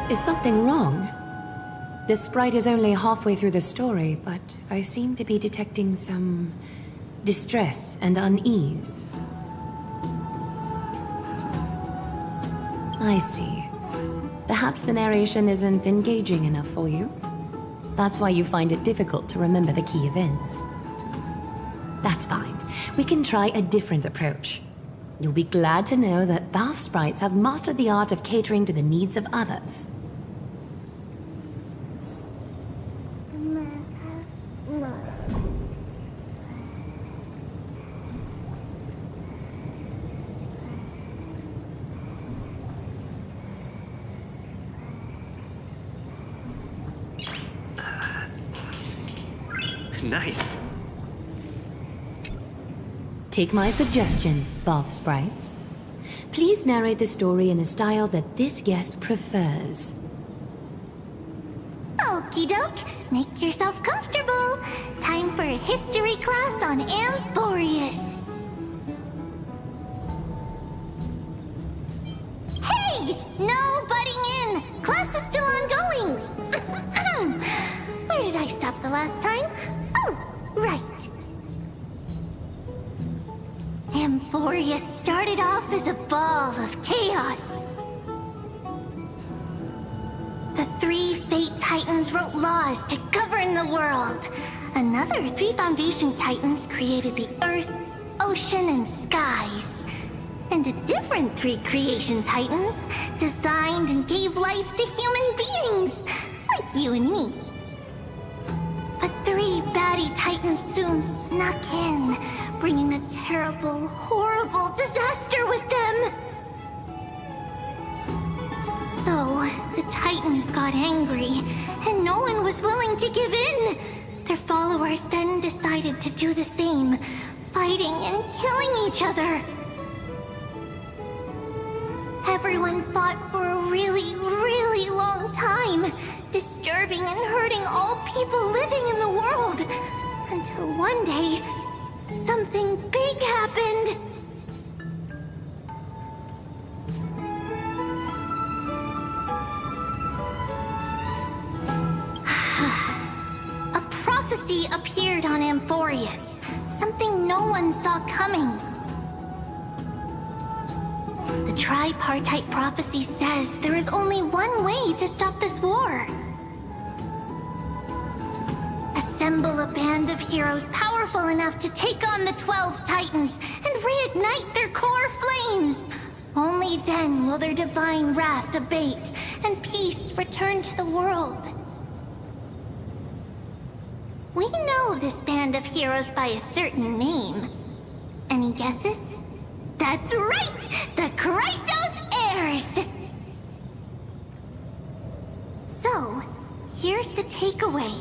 Is something wrong? The sprite is only halfway through the story, but I seem to be detecting some distress and unease. I see. Perhaps the narration isn't engaging enough for you. That's why you find it difficult to remember the key events. That's fine. We can try a different approach. You'll be glad to know that bath sprites have mastered the art of catering to the needs of others. Nice. Take my suggestion, bath sprites. Please narrate the story in a style that this guest prefers. Okie doke, make yourself comfortable. Time for a history class on Amphorius. Hey! No butting in! Class is still ongoing! Where did I stop the last time? Oh, right. Amphorius started off as a ball of chaos. The 3 Fate Titans wrote laws to govern the world. Another 3 Foundation Titans created the earth, ocean, and skies. And a different 3 Creation Titans designed and gave life to human beings, like you and me. But 3 baddie Titans soon snuck in, bringing a terrible, horrible disaster with them. So, the Titans got angry, and no one was willing to give in. Their followers then decided to do the same, fighting and killing each other. Everyone fought for a really, really long time, disturbing and hurting all people living in the world. Until one day, something big happened. A prophecy appeared on Amphorius, something no one saw coming. The tripartite prophecy says there is only one way to stop this war. Assemble a band of heroes powerful enough to take on the 12 Titans and reignite their core flames. Only then will their divine wrath abate and peace return to the world. We know this band of heroes by a certain name. Any guesses? That's right! The Chrysos Heirs! So, here's the takeaway.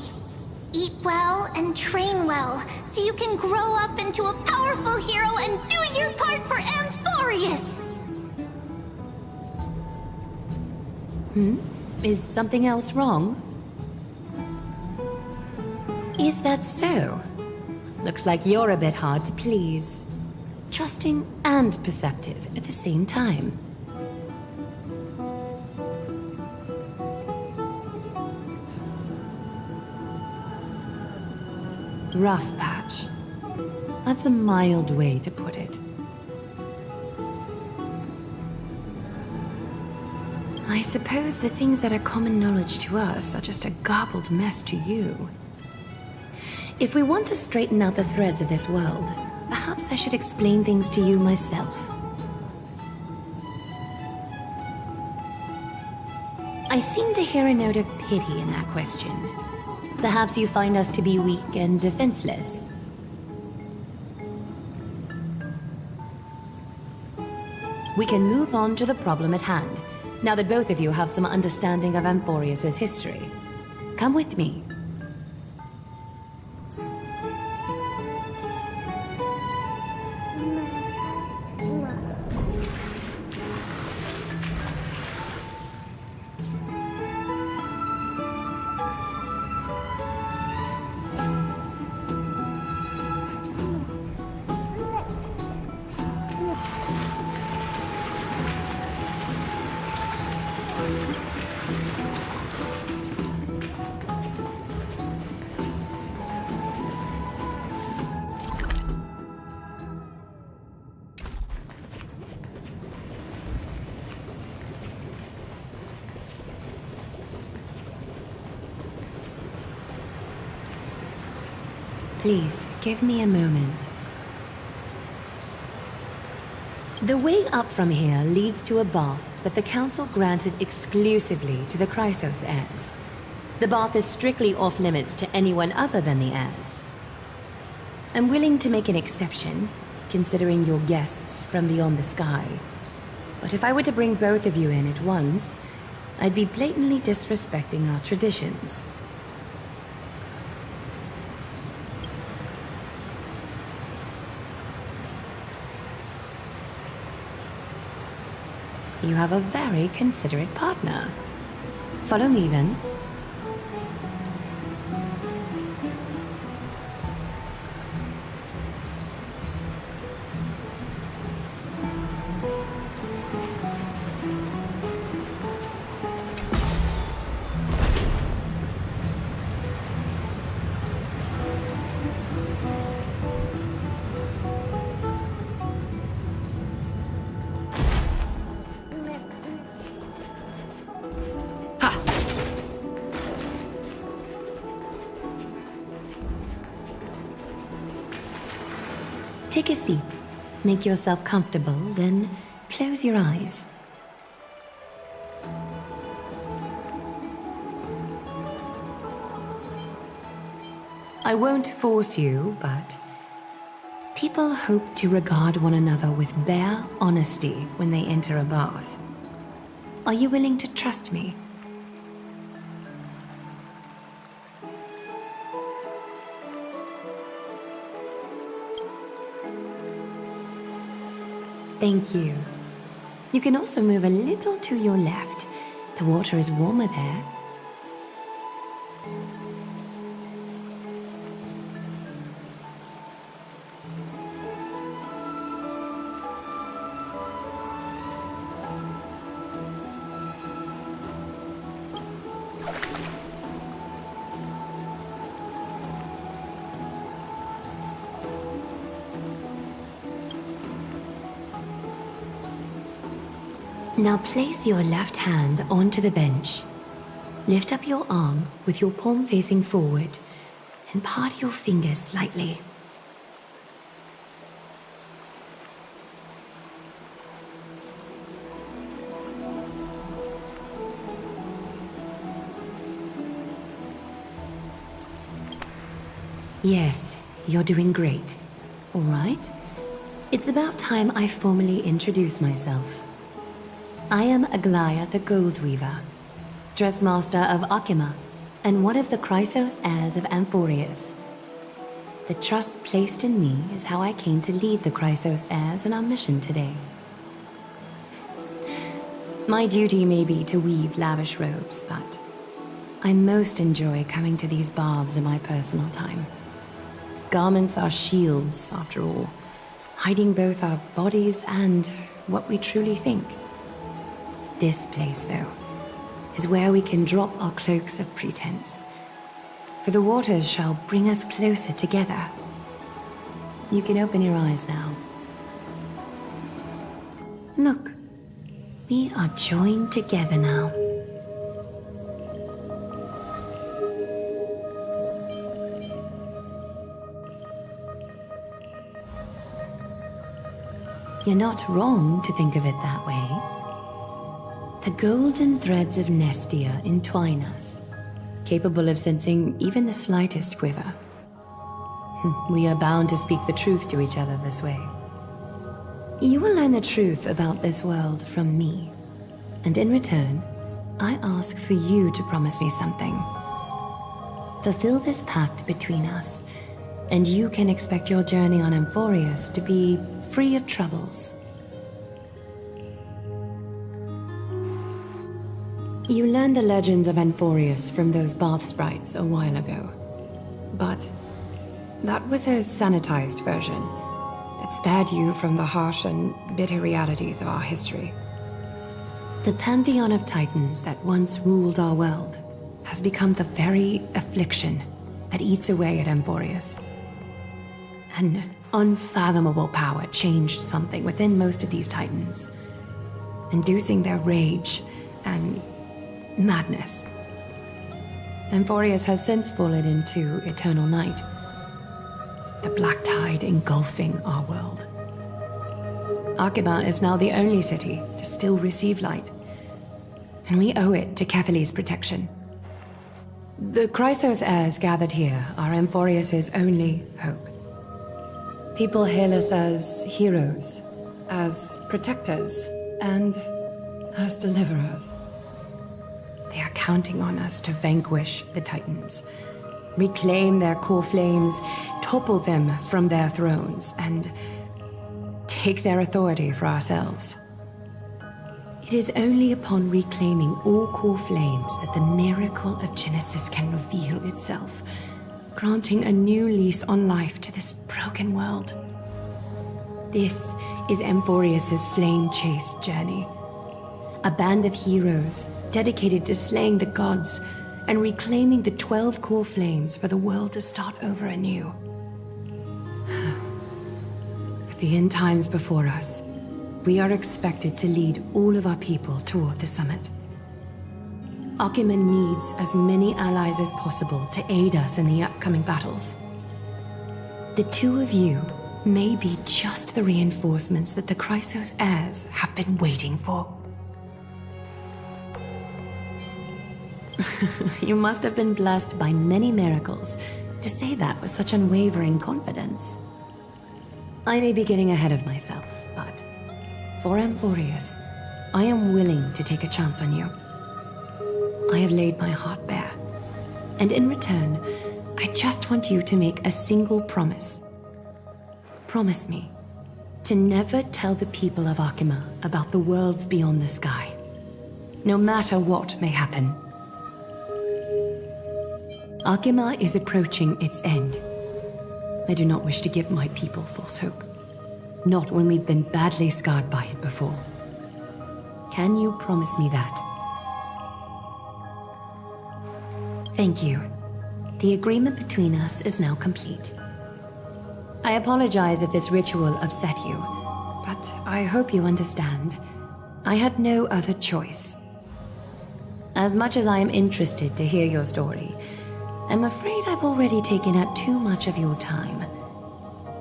Eat well and train well, so you can grow up into a powerful hero and do your part for Amphorius! Is something else wrong? Is that so? Looks like you're a bit hard to please. Trusting and perceptive at the same time. Rough patch. That's a mild way to put it. I suppose the things that are common knowledge to us are just a garbled mess to you. If we want to straighten out the threads of this world, perhaps I should explain things to you myself. I seem to hear a note of pity in that question. Perhaps you find us to be weak and defenseless. We can move on to the problem at hand, now that both of you have some understanding of Amphorius' history. Come with me. Please, give me a moment. The way up from here leads to a bath that the Council granted exclusively to the Chrysos heirs. The bath is strictly off-limits to anyone other than the heirs. I'm willing to make an exception, considering you're guests from beyond the sky. But if I were to bring both of you in at once, I'd be blatantly disrespecting our traditions. You have a very considerate partner. Follow me then. Take a seat. Make yourself comfortable, then close your eyes. I won't force you, but people hope to regard one another with bare honesty when they enter a bath. Are you willing to trust me? Thank you. You can also move a little to your left. The water is warmer there. Now place your left hand onto the bench. Lift up your arm with your palm facing forward and part your fingers slightly. Yes, you're doing great. All right. It's about time I formally introduce myself. I am Aglaya the Goldweaver, Dressmaster of Akima, and one of the Chrysos heirs of Amphorius. The trust placed in me is how I came to lead the Chrysos heirs in our mission today. My duty may be to weave lavish robes, but I most enjoy coming to these baths in my personal time. Garments are shields, after all, hiding both our bodies and what we truly think. This place, though, is where we can drop our cloaks of pretense, for the waters shall bring us closer together. You can open your eyes now. Look, we are joined together now. You're not wrong to think of it that way. The golden threads of Nestia entwine us, capable of sensing even the slightest quiver. We are bound to speak the truth to each other this way. You will learn the truth about this world from me, and in return, I ask for you to promise me something. Fulfill this pact between us, and you can expect your journey on Amphorius to be free of troubles. You learned the legends of Amphorius from those bath sprites a while ago. But that was a sanitized version that spared you from the harsh and bitter realities of our history. The pantheon of titans that once ruled our world has become the very affliction that eats away at Amphorius. An unfathomable power changed something within most of these titans, inducing their rage and madness. Amphorius has since fallen into eternal night. the black tide engulfing our world. Arkhima is now the only city to still receive light, and we owe it to Kefali's protection. The Chrysos heirs gathered here are Amphorius' only hope. People hail us as heroes, as protectors, and as deliverers. They are counting on us to vanquish the Titans, reclaim their core flames, topple them from their thrones, and take their authority for ourselves. It is only upon reclaiming all core flames that the miracle of Genesis can reveal itself, granting a new lease on life to this broken world. This is Amphorius' flame-chase journey. A band of heroes dedicated to slaying the gods and reclaiming the 12 core flames for the world to start over anew. With the end times before us, we are expected to lead all of our people toward the summit. Arkhima needs as many allies as possible to aid us in the upcoming battles. The two of you may be just the reinforcements that the Chrysos heirs have been waiting for. You must have been blessed by many miracles to say that with such unwavering confidence. I may be getting ahead of myself, but for Amphorius, I am willing to take a chance on you. I have laid my heart bare, and in return, I just want you to make a single promise. Promise me to never tell the people of Arkhima about the worlds beyond the sky, no matter what may happen. Arkhima is approaching its end. I do not wish to give my people false hope. Not when we've been badly scarred by it before. Can you promise me that? Thank you. The agreement between us is now complete. I apologize if this ritual upset you, but I hope you understand. I had no other choice. As much as I am interested to hear your story, I'm afraid I've already taken up too much of your time.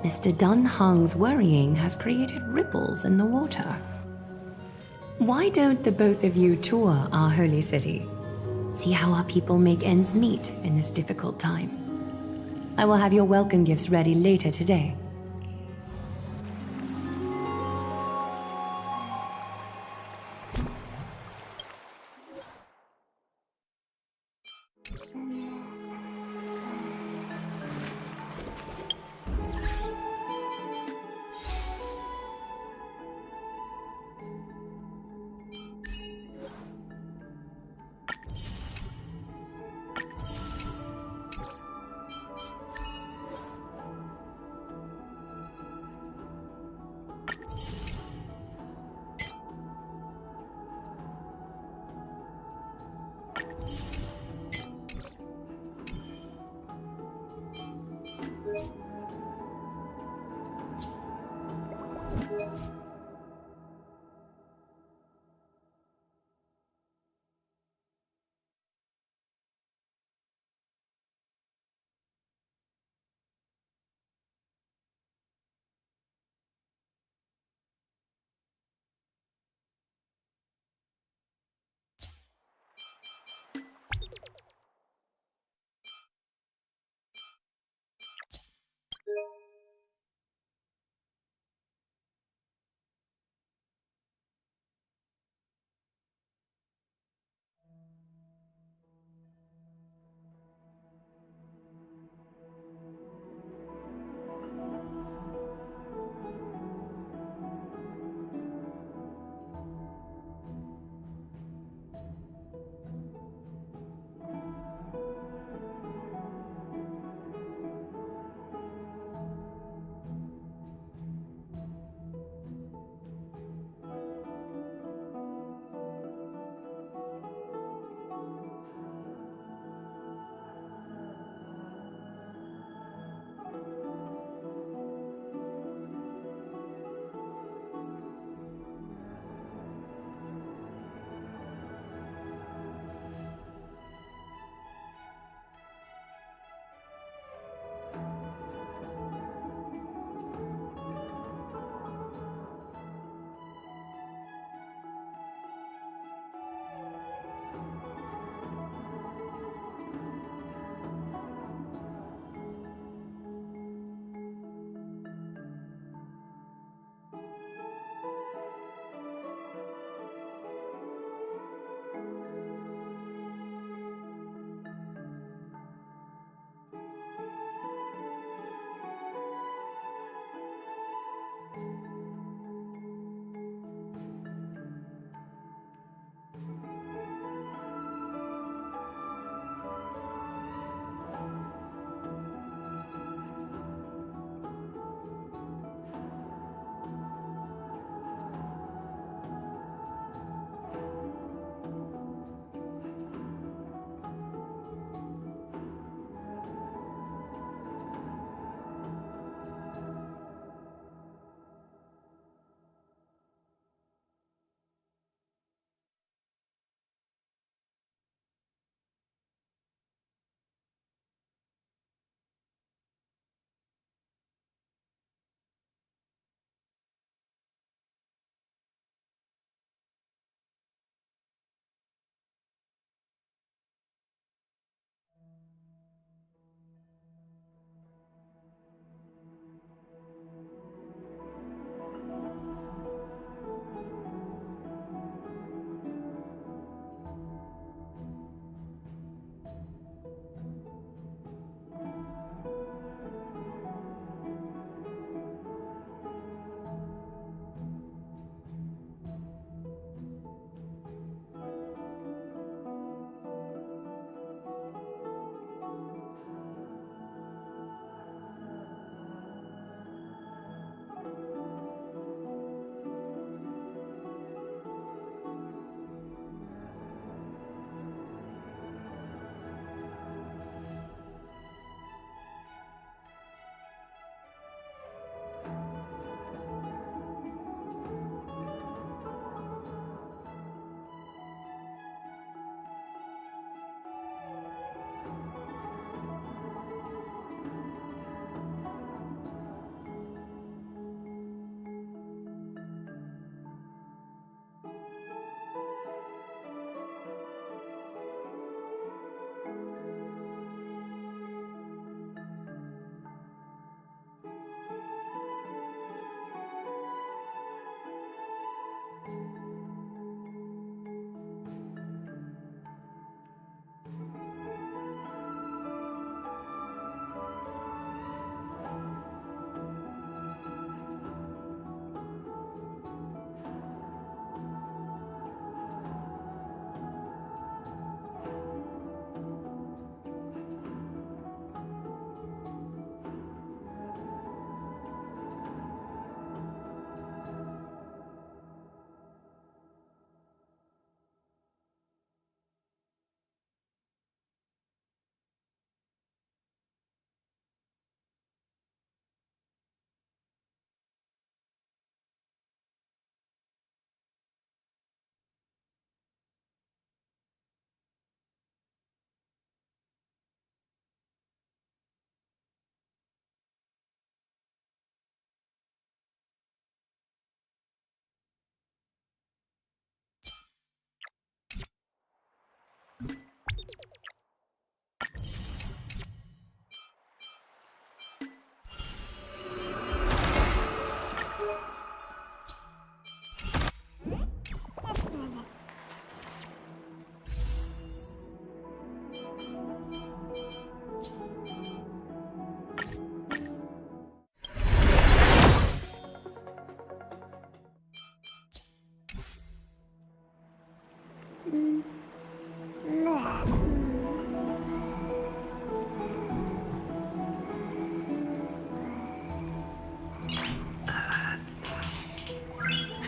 Mr. Dunhung's worrying has created ripples in the water. Why don't the both of you tour our holy city? See how our people make ends meet in this difficult time. I will have your welcome gifts ready later today.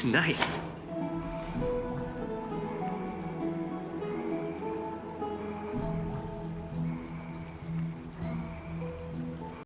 Nice.